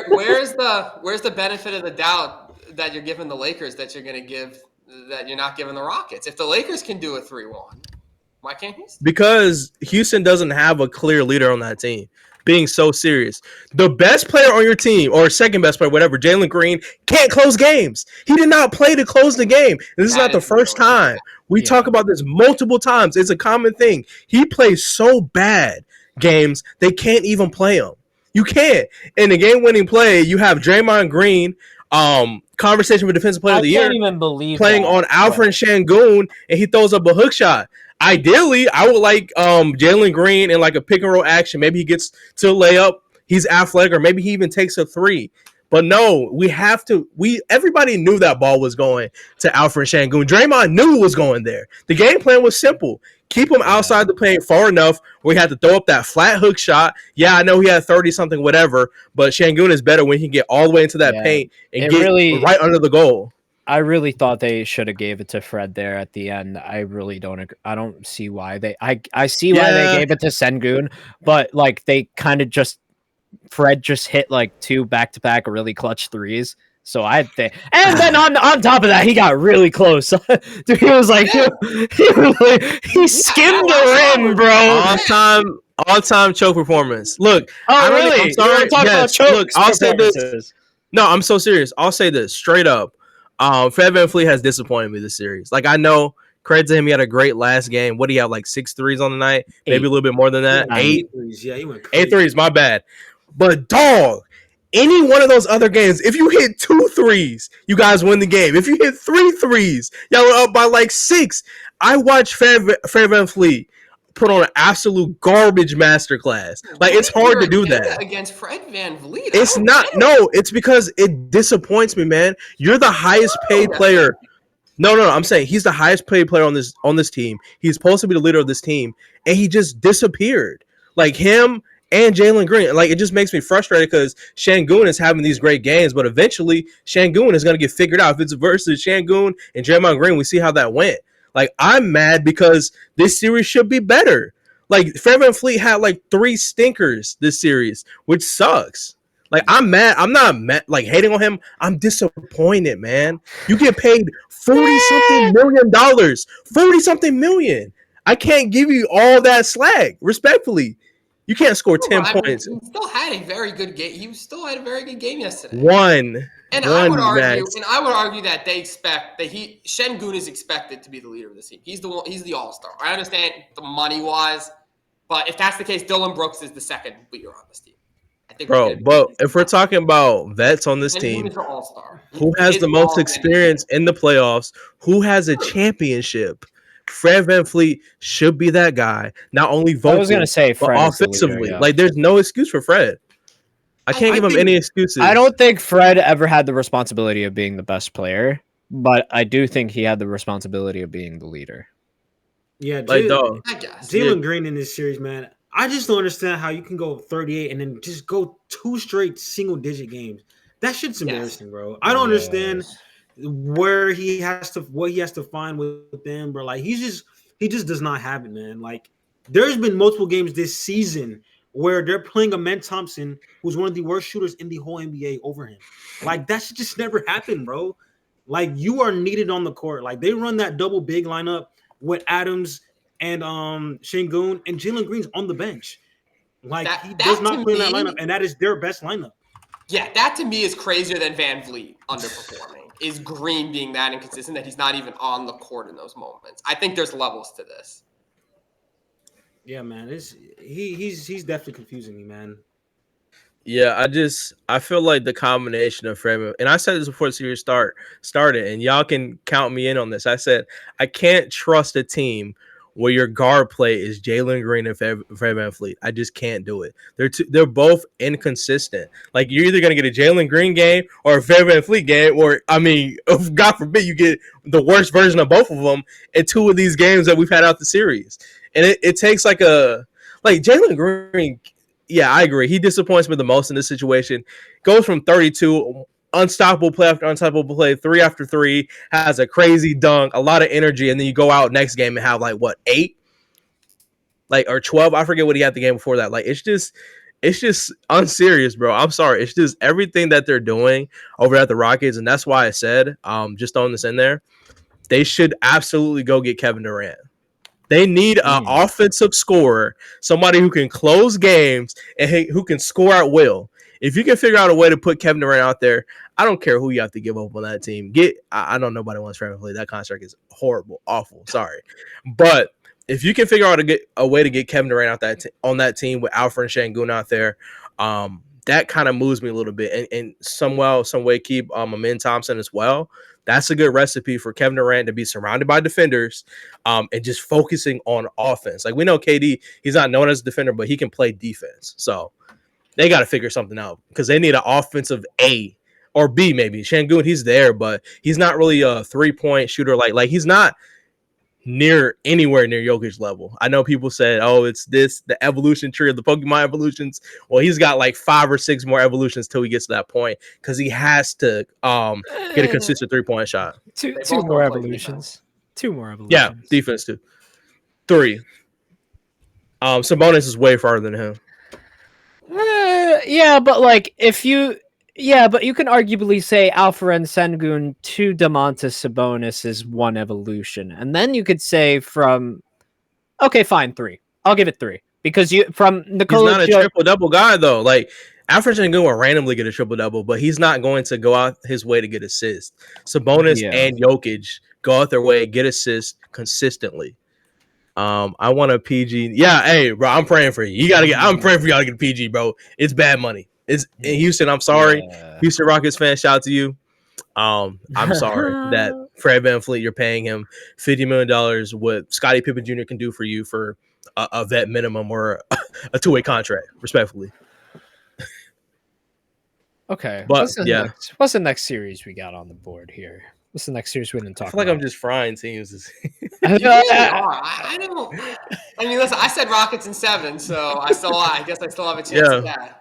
Where's the benefit of the doubt that you're giving the Lakers that you're going to give – that you're not giving the Rockets? If the Lakers can do a 3-1, why can't Houston? Because Houston doesn't have a clear leader on that team. Being so serious. The best player on your team, or second best player, whatever, Jalen Green, can't close games. He did not play to close the game. This is not the first time. We talk about this multiple times. It's a common thing. He plays so bad games, they can't even play him. You can't. In the game-winning play, you have Draymond Green, conversation with Defensive Player of the Year, can't even believe playing that. on Alfred Şengün, and he throws up a hook shot. Ideally, I would like Jalen Green in like a pick and roll action. Maybe he gets to a layup. He's athletic, or maybe he even takes a three. But no, everybody knew that ball was going to Alfred Şengün. Draymond knew it was going there. The game plan was simple. Keep him outside the paint far enough where he had to throw up that flat hook shot. Yeah, I know he had 30-something, whatever, but Şengün is better when he can get all the way into that paint and get right under the goal. I really thought they should have gave it to Fred there at the end. I really don't. I don't see why they. I see why they gave it to Şengün, but like they kind of just Fred just hit like 2 back-to-back really clutch threes. So I think, and then on top of that, he got really close. Dude, he was like, he skimmed the rim, bro. On-time choke performance. Look, really? I'm sorry. Yes, look, I'll say this. No, I'm so serious. I'll say this straight up. Fred VanVleet has disappointed me this series. Like, I know, credit to him, he had a great last game. What do you have, like 6 threes on the night? 8. Maybe a little bit more than that. 8 threes. Yeah, he went crazy. 8 threes, my bad. But dog, any one of those other games, if you hit 2 threes, you guys win the game. If you hit 3 threes, y'all were up by like 6. I watched Fred VanVleet put on an absolute garbage masterclass. Like, it's hard to do that against Fred VanVleet. It's not. No, it's because it disappoints me, man. You're the highest paid player. No. I'm saying he's the highest paid player on this team. He's supposed to be the leader of this team, and he just disappeared. Like him and Jalen Green. Like, it just makes me frustrated because Şengün is having these great games, but eventually Şengün is going to get figured out. If it's versus Şengün and Draymond Green, we see how that went. Like, I'm mad because this series should be better. Like, Fred VanVleet had like 3 stinkers this series, which sucks. Like, I'm mad. I'm not mad, like hating on him. I'm disappointed, man. You get paid $40-something million. $40-something million. I can't give you all that slack, respectfully. You can't score 10 points. He still had a very good game. He still had a very good game yesterday. I would argue that they expect that Şengün is expected to be the leader of the team. He's the all-star. I understand the money-wise, but if that's the case, Dylan Brooks is the second leader on this team. I think but if we're talking about vets on this team, who has the most experience in the playoffs, who has a championship, Fred VanVleet should be that guy. Not only vocal, I was gonna say Fred but offensively. Like, there's no excuse for Fred. I can't give him any excuses. I don't think Fred ever had the responsibility of being the best player, but I do think he had the responsibility of being the leader. Yeah, like, dog. I guess. Jalen Green in this series, man. I just don't understand how you can go 38 and then just go 2 straight single-digit games. That shit's embarrassing, bro. I don't understand what he has to find with them, bro. Like, he just does not have it, man. Like, there's been multiple games this season where they're playing Amen Thompson, who's one of the worst shooters in the whole NBA, over him. Like, that should just never happen, bro. Like, you are needed on the court. Like, they run that double big lineup with Adams and Şengün, and Jalen Green's on the bench. Like, he does not play in that lineup, and that is their best lineup. Yeah, that to me is crazier than VanVleet underperforming. Is Green being that inconsistent that he's not even on the court in those moments? I think there's levels to this. Yeah, man, he's definitely confusing me, man. Yeah, I feel like the combination of Fred, and I said this before the series started, and y'all can count me in on this. I said I can't trust a team where your guard play is Jalen Green and Fred VanVleet. I just can't do it. They're both inconsistent. Like, you're either gonna get a Jalen Green game or a Fred VanVleet game, or God forbid you get the worst version of both of them in 2 of these games that we've had out the series. And it takes like Jalen Green. Yeah, I agree. He disappoints me the most in this situation. Goes from 32, unstoppable play after unstoppable play, 3 after 3, has a crazy dunk, a lot of energy, and then you go out next game and have 8? Or 12? I forget what he had the game before that. Like, it's just unserious, bro. I'm sorry. It's just everything that they're doing over at the Rockets, and that's why I said, just throwing this in there, they should absolutely go get Kevin Durant. They need an offensive scorer, somebody who can close games and who can score at will. If you can figure out a way to put Kevin Durant out there, I don't care who you have to give up on that team. I know nobody wants Fred VanVleet. That contract is horrible, awful. Sorry, but if you can figure out a way to get Kevin Durant out on that team with Alfred Şengün out there, That kind of moves me a little bit, and some way keep Amin Thompson as well. That's a good recipe for Kevin Durant to be surrounded by defenders, and just focusing on offense. Like we know KD, he's not known as a defender, but he can play defense. So they got to figure something out because they need an offensive A or B maybe. Şengün, he's there, but he's not really a 3-point shooter. Like he's not anywhere near Jokic level. I know people said, "Oh, it's the evolution tree of the Pokemon evolutions." Well, he's got like 5 or 6 more evolutions till he gets to that point because he has to get a consistent 3-point shot. Two more evolutions. 2 more evolutions. Yeah, defense too. 3. Sabonis is way farther than him. Yeah, but like but you can arguably say Alperen Şengün to Domantas Sabonis is 1 evolution, and then you could say fine, 3. I'll give it 3 because from Nikola. He's not a triple double guy though. Like Alperen Şengün will randomly get a triple double, but he's not going to go out his way to get assists. Sabonis and Jokic go out their way get assists consistently. I want a PG. Yeah, hey, bro, I'm praying for you. I'm praying for y'all to get a PG, bro. It's bad money. It's in Houston. I'm sorry, Houston Rockets fans. Shout out to you. I'm sorry that Fred VanVleet, you're paying him $50 million. What Scottie Pippen Jr. can do for you for a vet minimum or a 2-way contract, respectfully. Okay, but what's the next series we got on the board here? What's the next series we didn't talk about? I feel like I'm just frying teams. I don't. I mean, listen, I said Rockets in 7, so I guess I still have a chance at that.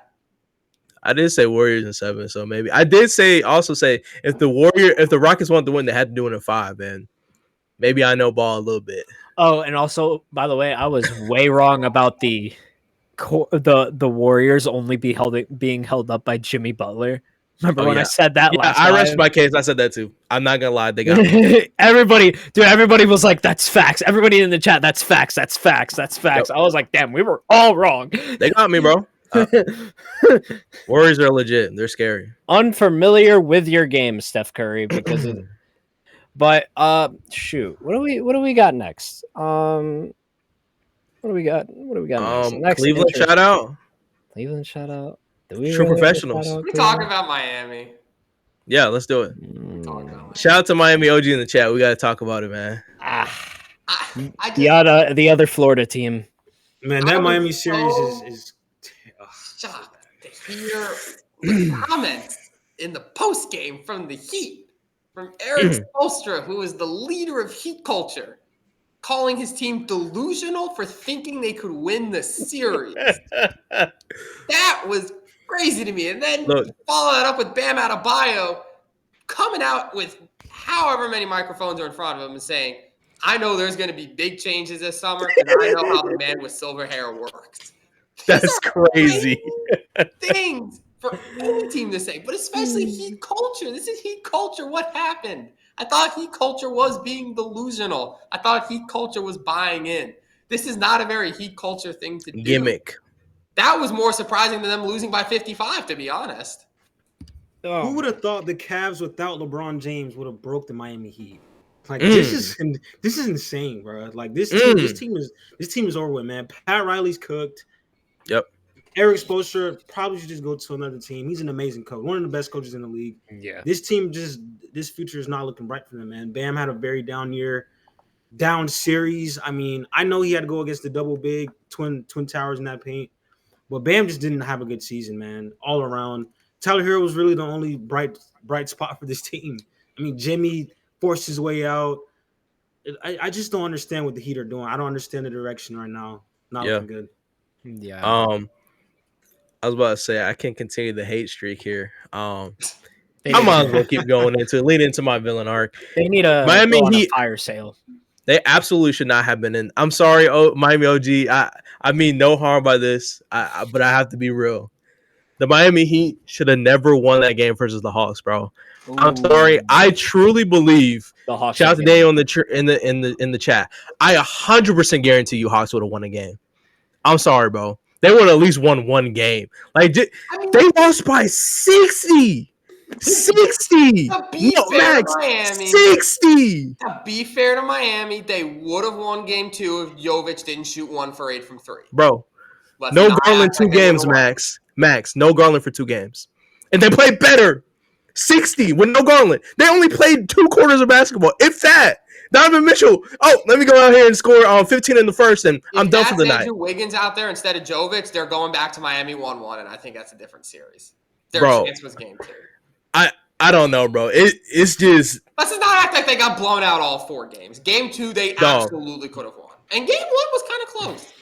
I did say Warriors in 7, so maybe I did also say if the Rockets wanted to win, they had to do it in 5, and maybe I know ball a little bit. Oh, and also, by the way, I was way wrong about the Warriors only being held up by Jimmy Butler. Remember when I said that last time? I rested my case. I said that too. I'm not gonna lie, they got me. Everybody was like, "That's facts." Everybody in the chat, "That's facts. That's facts. That's facts." Yep. I was like, "Damn, we were all wrong." They got me, bro. Warriors are legit. They're scary. Unfamiliar with your game, Steph Curry, because of. But shoot, what do we got next? What do we got next? Cleveland shout out. Cleveland shout out. True professionals. We're talking about Miami. Yeah, let's do it. Shout out to Miami OG in the chat. We got to talk about it, man. The other Florida team. Man, that Miami series is shocked to hear the comments in the post game from the Heat, from Eric Spoelstra, who is the leader of Heat culture, calling his team delusional for thinking they could win the series. That was crazy to me. And then follow that up with Bam Adebayo coming out with however many microphones are in front of him and saying, I know there's going to be big changes this summer because I know how the man with silver hair works. That's crazy. Things for any team to say, but especially Heat culture. This is Heat culture. What happened? I thought Heat culture was being delusional. I thought Heat culture was buying in. This is not a very Heat culture thing to do. Gimmick. That was more surprising than them losing by 55, to be honest. Who would have thought the Cavs without LeBron James would have broke the Miami Heat? Like this is insane, bro. Like this team is over with, man. Pat Riley's cooked. Yep. Eric Spoelstra probably should just go to another team. He's an amazing coach, one of the best coaches in the league. Yeah. This team this future is not looking bright for them, man. Bam had a very down series. I mean, I know he had to go against the double big twin towers in that paint, but Bam just didn't have a good season, man. All around, Tyler Hero was really the only bright spot for this team. I mean, Jimmy forced his way out. I just don't understand what the Heat are doing. I don't understand the direction right now. Not looking good. Yeah. I was about to say I can continue the hate streak here. I might as well keep going lead into my villain arc. They need a Miami Heat fire sale. They absolutely should not have been in. I'm sorry, Miami OG. I mean no harm by this, but I have to be real. The Miami Heat should have never won that game versus the Hawks, bro. Ooh. I'm sorry. I truly believe. The Hawks. Shout out to Daniel in the chat. I 100% guarantee you Hawks would have won a game. I'm sorry, bro. They would have at least won one game. Like they lost by 60. 60. To be fair to Miami, 60. To be fair to Miami, they would have won game 2 if Jovic didn't shoot 1 for 8 from 3. Bro, no Garland 2 games, Max. max. No Garland for 2 games. And they played better. 60 with no Garland. They only played 2 quarters of basketball. If that. Donovan Mitchell, let me go out here and score 15 in the first, and I'm done for the night. Andrew Wiggins out there instead of Jovic, they're going back to Miami 1-1, and I think that's a different series. Their chance was game 2. I don't know, bro. It's just... Let's just not act like they got blown out all 4 games. Game 2, they absolutely could have won. And game 1 was kind of close.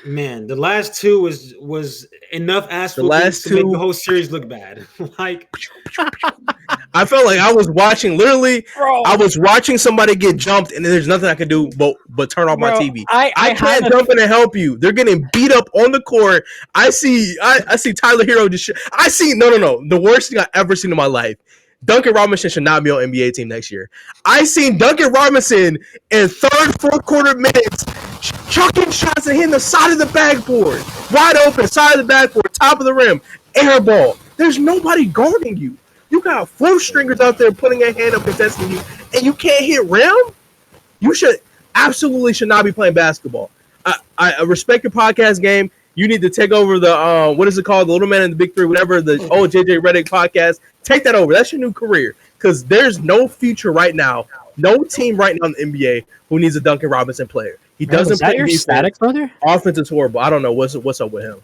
Man, the last 2 was enough ass to make the whole series look bad. Like, I felt like I was watching I was watching somebody get jumped, and there's nothing I could do but turn off my TV. I can't jump in and help you. They're getting beat up on the court. I see Tyler Hero just. No. The worst thing I've ever seen in my life. Duncan Robinson should not be on NBA team next year. I seen Duncan Robinson in 3rd, 4th quarter minutes chucking shots and hitting the side of the backboard. Wide open, side of the backboard, top of the rim, air ball. There's nobody guarding you. You got 4 stringers out there putting a hand up contesting you, and you can't hit rim? You absolutely should not be playing basketball. I respect your podcast game. You need to take over the, what is it called? The Little Man in the Big Three, whatever, the old JJ Redick podcast. Take that over. That's your new career. Because there's no future right now, no team right now in the NBA who needs a Duncan Robinson player. He doesn't play your static, brother? Offense is horrible. I don't know what's up with him.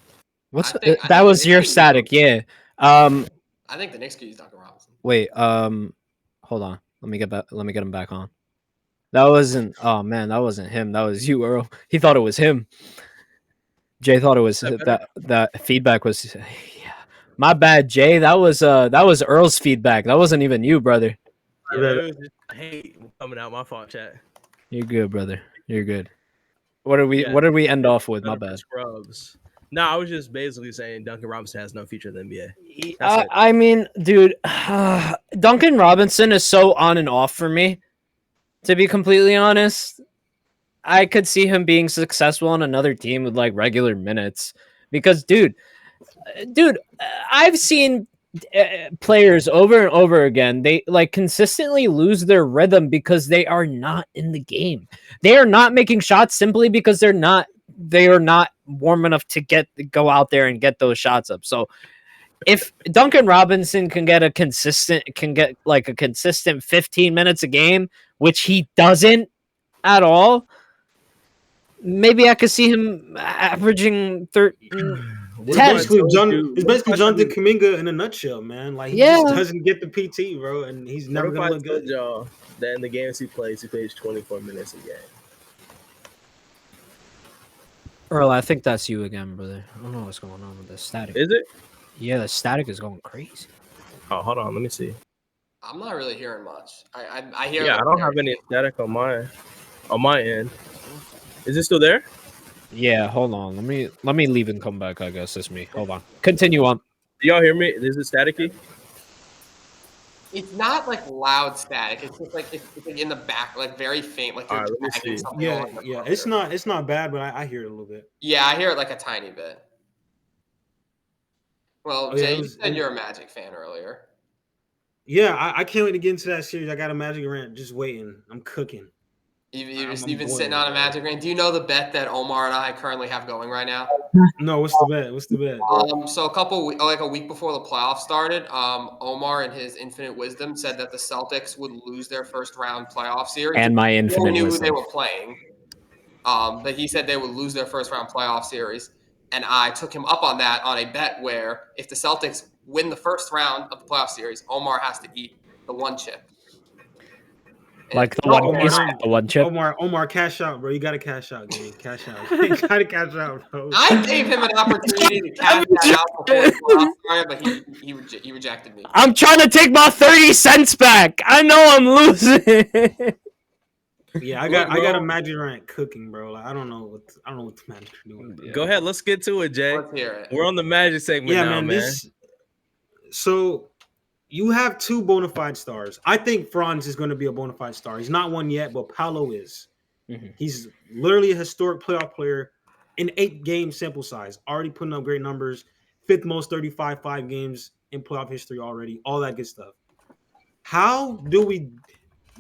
That was your static, yeah. I think the Knicks could use Duncan Robinson. Wait, hold on. Let me get him back on. That wasn't him. That was you, Earl. He thought it was him. Jay thought it was that feedback was. Yeah. My bad, Jay. That was Earl's feedback. That wasn't even you, brother. Hey, coming out my fault, chat. You're good, brother. You're good. What did we end off with? My bad. Scrubs. No, I was just basically saying Duncan Robinson has no future in the NBA. I mean, dude, Duncan Robinson is so on and off for me. To be completely honest, I could see him being successful on another team with like regular minutes because, dude, I've seen players over and over again. They like consistently lose their rhythm because they are not in the game. They are not making shots simply because they are not warm enough to go out there and get those shots up. So if Duncan Robinson can get a consistent 15 minutes a game, which he doesn't at all, maybe I could see him averaging 13. It's basically Jonathan Kuminga in a nutshell, man. Like he just doesn't get the PT, bro, and he's never gonna look good. Y'all, that in the games he plays 24 minutes a game. Earl, I think that's you again, brother. I don't know what's going on with the static. Is it? Yeah, the static is going crazy. Oh, hold on, let me see. I'm not really hearing much. I hear. Yeah, I don't have any static on my end. Is it still there? Yeah, hold on. Let me leave and come back. I guess it's me. Hold on. Continue on. Do y'all hear me? Is it staticky? It's not like loud static. It's just like it's like in the back, like very faint. Like let me see. Yeah. It's not bad, but I hear it a little bit. Yeah, I hear it like a tiny bit. Well, Jay, you said you're a Magic fan earlier. Yeah, I can't wait to get into that series. I got a Magic rant just waiting. I'm cooking. You've been sitting on a Magic rant. Do you know the bet that Omar and I currently have going right now? No, what's the bet? So a week before the playoffs started, Omar in his infinite wisdom said that the Celtics would lose their first round playoff series. And my infinite knew wisdom. Who they were playing. But he said they would lose their first round playoff series. And I took him up on that on a bet where if the Celtics win the first round of the playoff series, Omar has to eat the one chip. Like the one chip. Omar, cash out, bro. You gotta cash out, gang. Cash out. You gotta cash out, bro. I gave him an opportunity to cash that out before the playoffs started, but he rejected me. I'm trying to take my 30 cents back. I know I'm losing. Yeah, I got a Magic rant cooking, bro. Like, I don't know what the Magic are doing. Yeah. Go ahead, let's get to it, Jay. Let's hear it. We're on the Magic segment now, man. So you have 2 bona fide stars. I think Franz is going to be a bona fide star. He's not one yet, but Paolo is. Mm-hmm. He's literally a historic playoff player in 8-game sample size, already putting up great numbers, 5th most 35 games in playoff history already, all that good stuff. How do we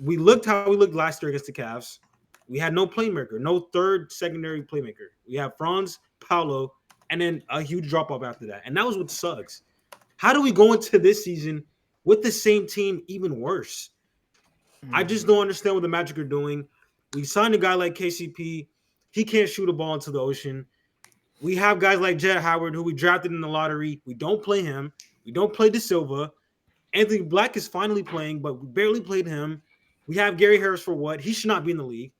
looked how we looked last year against the Cavs. We had no playmaker, no third secondary playmaker. We have Franz, Paolo, and then a huge drop off after that. And that was what sucks. How do we go into this season with the same team even worse? I just don't understand what the Magic are doing. We signed a guy like KCP. He can't shoot a ball into the ocean. We have guys like Jet Howard, who we drafted in the lottery. We don't play him. We don't play De Silva. Anthony Black is finally playing, but we barely played him. We have Gary Harris for what? He should not be in the league.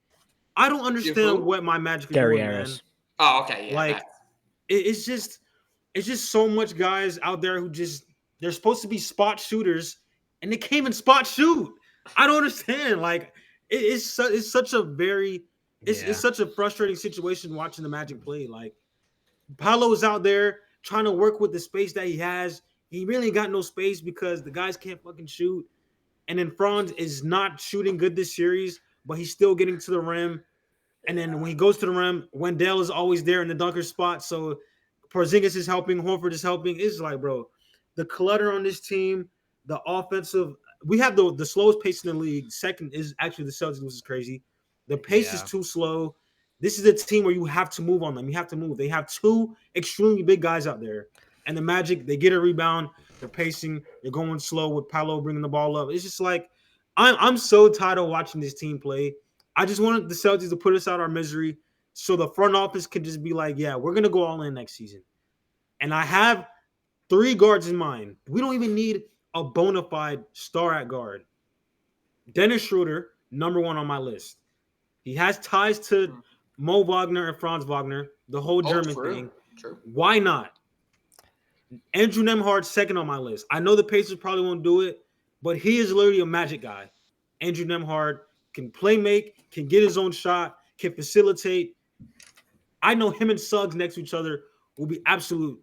I don't understand what my Magic are Gary doing, Harris. man. Oh, okay. Yeah, like, it's just so much guys out there who just they're supposed to be spot shooters, and they can't even spot shoot. I don't understand. Like, it's such a very it's such a frustrating situation watching the Magic play. Like, Paolo is out there trying to work with the space that he has. He really got no space because the guys can't fucking shoot. And then Franz is not shooting good this series, but he's still getting to the rim. And then when he goes to the rim, Wendell is always there in the dunker spot. So Porzingis is helping, Horford is helping. It's like, bro, the clutter on this team, the offensive. We have the slowest pace in the league. Second is actually the Celtics, which is crazy. The pace is too slow. This is a team where you have to move on them. You have to move. They have two extremely big guys out there. And the Magic, they get a rebound. They're pacing. They're going slow with Paolo bringing the ball up. It's just like, I'm so tired of watching this team play. I just wanted the Celtics to put us out of our misery so the front office can just be like, yeah, we're going to go all in next season. And I have 3 guards in mind. We don't even need a bona fide star at guard. Dennis Schroeder, number 1 on my list. He has ties to Mo Wagner and Franz Wagner, the whole German thing. True. Why not? Andrew Nembhard, second on my list. I know the Pacers probably won't do it, but he is literally a Magic guy. Andrew Nembhard can play make, can get his own shot, can facilitate. I know him and Suggs next to each other will be absolute.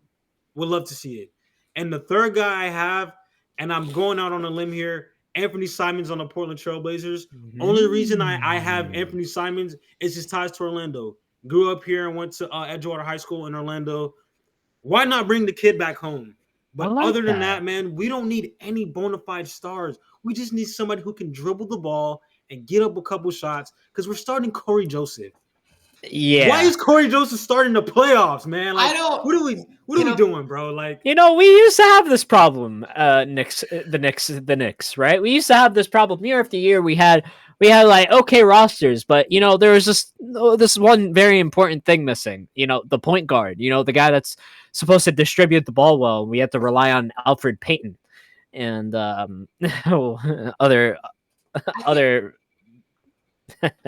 Would love to see it. And the third guy I have, and I'm going out on a limb here, Anthony Simons on the Portland Trailblazers. Only reason I have Anthony Simons is his ties to Orlando. Grew up here and went to Edgewater High School in Orlando. Why not bring the kid back home? But other than that, man, we don't need any bona fide stars. We just need somebody who can dribble the ball and get up a couple shots because we're starting Corey Joseph. Yeah. Why is Corey Joseph starting the playoffs, man? Like, I don't. What are we doing, bro? Like, we used to have this problem. The Knicks, right? We used to have this problem year after year. We had like okay rosters, but there was just this one very important thing missing. The point guard. The guy that's supposed to distribute the ball well. We had to rely on Alfred Payton and other.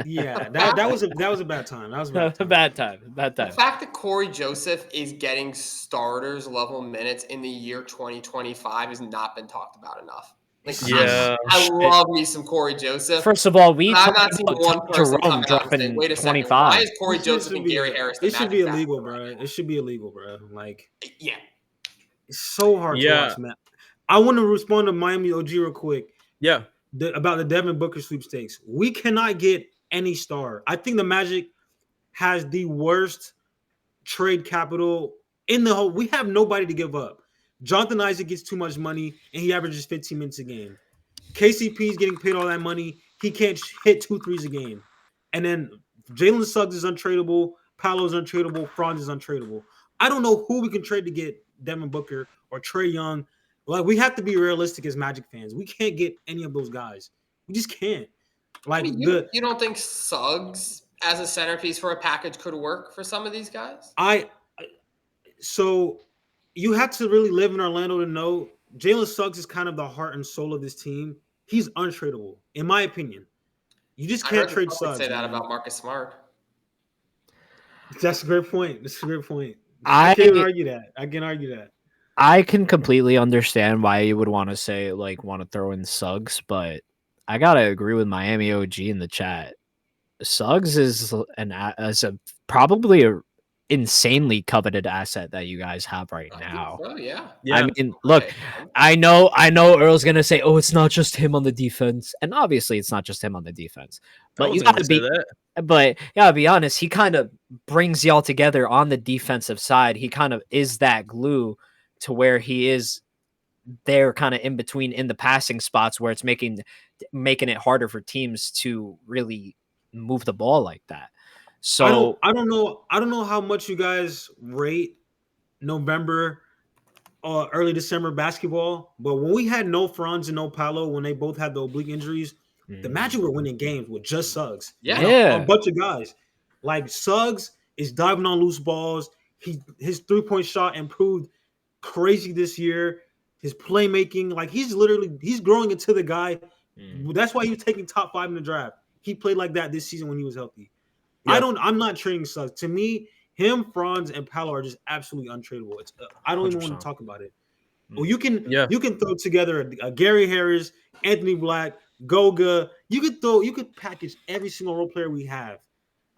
Yeah, that was a bad time. That was a bad time. The fact that Corey Joseph is getting starters level minutes in the year 2025 has not been talked about enough. Like, I love me some Corey Joseph. First of all, I'm not seeing one person come out and say, wait a 25. Why is Corey Joseph and Gary Harris? It should be illegal, bro. It should be illegal, bro. Like, yeah, it's so hard to watch, man. I want to respond to Miami OG real quick. Yeah. About the Devin Booker sweepstakes. We cannot get any star. I think the Magic has the worst trade capital in the whole. We have nobody to give up. Jonathan Isaac gets too much money, and he averages 15 minutes a game. KCP is getting paid all that money. He can't hit 2 threes a game. And then Jalen Suggs is untradeable. Paolo is untradeable. Franz is untradeable. I don't know who we can trade to get Devin Booker or Trae Young. Like, we have to be realistic as Magic fans. We can't get any of those guys. We just can't. Like, you don't think Suggs as a centerpiece for a package could work for some of these guys? So you have to really live in Orlando to know Jalen Suggs is kind of the heart and soul of this team. He's untradeable, in my opinion. You just can't trade Suggs. Say that about Marcus Smart. That's a great point. I can't argue that. I can completely understand why you would want to say want to throw in Suggs, but I gotta agree with Miami OG in the chat. Suggs is probably a insanely coveted asset that you guys have right now. Oh yeah. I mean, look, I know Earl's gonna say, "Oh, it's not just him on the defense," and obviously it's not just him on the defense. But you gotta be honest. He kind of brings y'all together on the defensive side. He kind of is that glue to where he is there kind of in between in the passing spots where it's making it harder for teams to really move the ball like that. So I don't know how much you guys rate November, early December basketball. But when we had no Franz and no Paolo, when they both had the oblique injuries, the Magic were winning games with just Suggs. Yeah. A bunch of guys. Like Suggs is diving on loose balls. His 3-point shot improved crazy this year. His playmaking, like he's growing into the guy. That's why he was taking top 5 in the draft. He played like that this season when he was healthy. Yep. I'm not trading Suggs. To me, him, Franz, and Paolo are just absolutely untradeable. I don't 100%. Even want to talk about it. Well, you can throw together a Gary Harris, Anthony Black, Goga. You could package every single role player we have.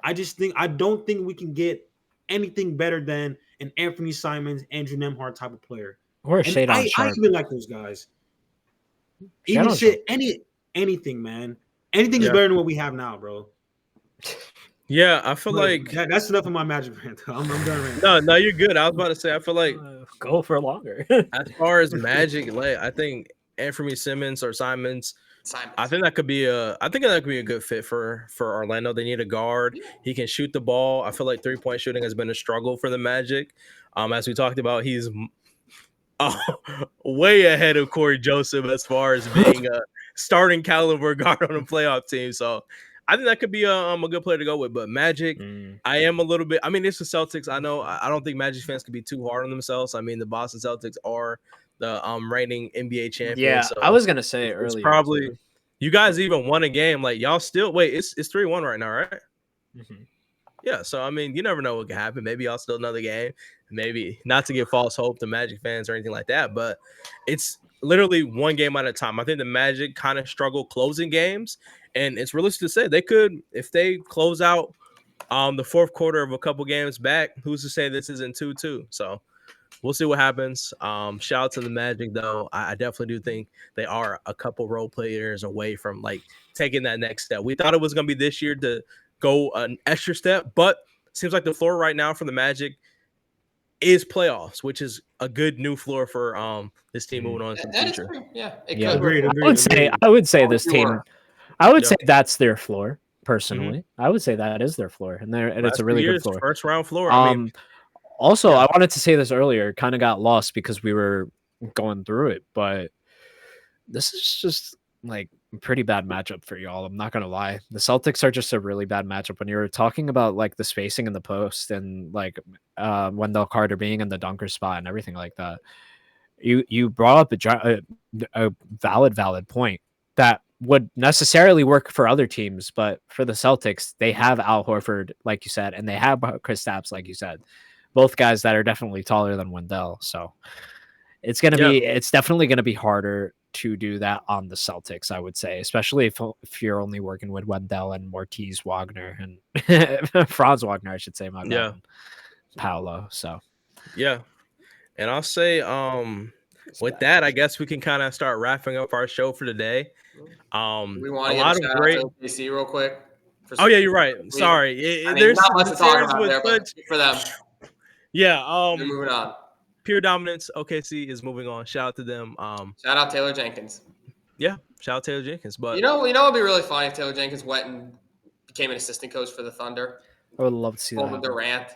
I don't think we can get anything better than an Anthony Simons, Andrew Nembhard type of player. Or a Shadon Sharp. I even like those guys. Even anything, man. Anything is better than what we have now, bro. Yeah, I feel like that's enough of my Magic rant. I'm done. Right no, you're good. I was about to say, I feel like go for longer. As far as Magic, like I think Anthony Simons or Simons. I think that could be a good fit for Orlando. They need a guard. He can shoot the ball. I feel like 3-point shooting has been a struggle for the Magic. As we talked about, he's way ahead of Corey Joseph as far as being a starting caliber guard on a playoff team. So I think that could be a good player to go with. But Magic, I am a little bit. I mean, it's the Celtics. I know. I don't think Magic fans could be too hard on themselves. I mean, the Boston Celtics are the reigning NBA champion. Yeah, so I was gonna say earlier. It's probably you guys even won a game. Like y'all still wait. It's 3-1 right now, right? Mm-hmm. Yeah. So I mean, you never know what can happen. Maybe y'all still another game. Maybe not to give false hope to Magic fans or anything like that, but it's literally one game at a time. I think the Magic kind of struggle closing games, and it's realistic to say they could, if they close out the fourth quarter of a couple games back, who's to say this isn't 2-2? So we'll see what happens. Shout out to the Magic, though. I definitely do think they are a couple role players away from like taking that next step. We thought it was going to be this year to go an extra step, but it seems like the floor right now for the Magic is playoffs, which is a good new floor for this team moving on to the future. Agreed. I would say this team. I would say that's their floor. Personally, I would say that is their floor, and it's a really good floor. First round floor. Also, I wanted to say this earlier. Kind of got lost because we were going through it, but this is just like a pretty bad matchup for y'all. I'm not gonna lie. The Celtics are just a really bad matchup. When you were talking about like the spacing in the post and like Wendell Carter being in the dunker spot and everything like that, you brought up a valid point that would necessarily work for other teams, but for the Celtics, they have Al Horford, like you said, and they have Kristaps, like you said. Both guys that are definitely taller than Wendell. So it's definitely going to be harder to do that on the Celtics, I would say, especially if you're only working with Wendell and Mortiz Wagner and Franz Wagner, I should say, Paolo. So, yeah. And I'll say, with that, I guess we can kind of start wrapping up our show for today. We want to get a shout out to OKC real quick. Oh, yeah, you're right. Sorry. There's not much to talk about there, but for them. Yeah. They're moving on. Pure dominance. OKC is moving on. Shout out to them. Shout out Taylor Jenkins. Yeah, shout out Taylor Jenkins. But you know what'd be really funny if Taylor Jenkins went and became an assistant coach for the Thunder. I would love to see that. Over Durant.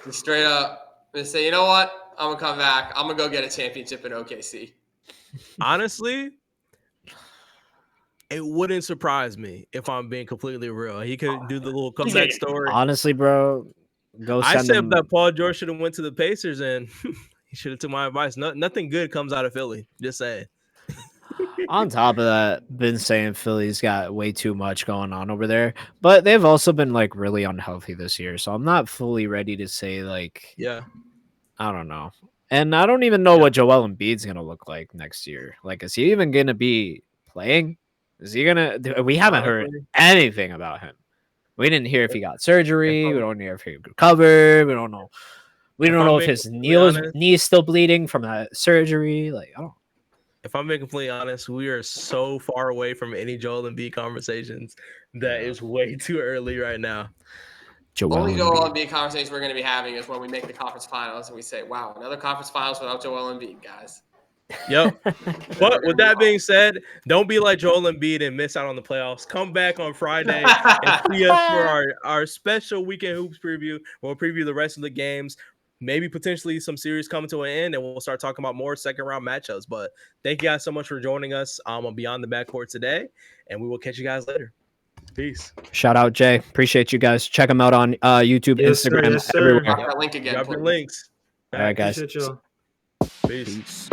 Just straight up, just say, you know what? I'm gonna come back. I'm gonna go get a championship in OKC. Honestly, it wouldn't surprise me if I'm being completely real. He could do the little comeback story. Honestly, bro, I said that Paul George should have went to the Pacers and he should have took my advice. Nothing good comes out of Philly. Just saying. On top of that, been saying Philly's got way too much going on over there, but they've also been like really unhealthy this year. So I'm not fully ready to say like, I don't know. And I don't even know what Joel Embiid's going to look like next year. Like, is he even going to be playing? Is he going to, we haven't heard anything about him. We didn't hear if he got surgery. We don't hear if he recovered. We don't know. We don't know if his knee is still bleeding from that surgery. Like, I don't know. If I'm being completely honest, we are so far away from any Joel Embiid conversations that is way too early right now. Only Joel Embiid conversations we're going to be having is when we make the conference finals and we say, wow, another conference finals without Joel Embiid, guys. Yep. But with that being said, don't be like Joel Embiid and miss out on the playoffs. Come back on Friday and see us for our special weekend hoops preview. We'll preview the rest of the games, maybe potentially some series coming to an end, and we'll start talking about more second round matchups. But thank you guys so much for joining us on Beyond the Backboard today, and we will catch you guys later. Peace. Shout out Jay. Appreciate you guys. Check them out on YouTube, Instagram, everywhere. Drop that link again. Drop your links. All right, guys. Appreciate y'all. Peace.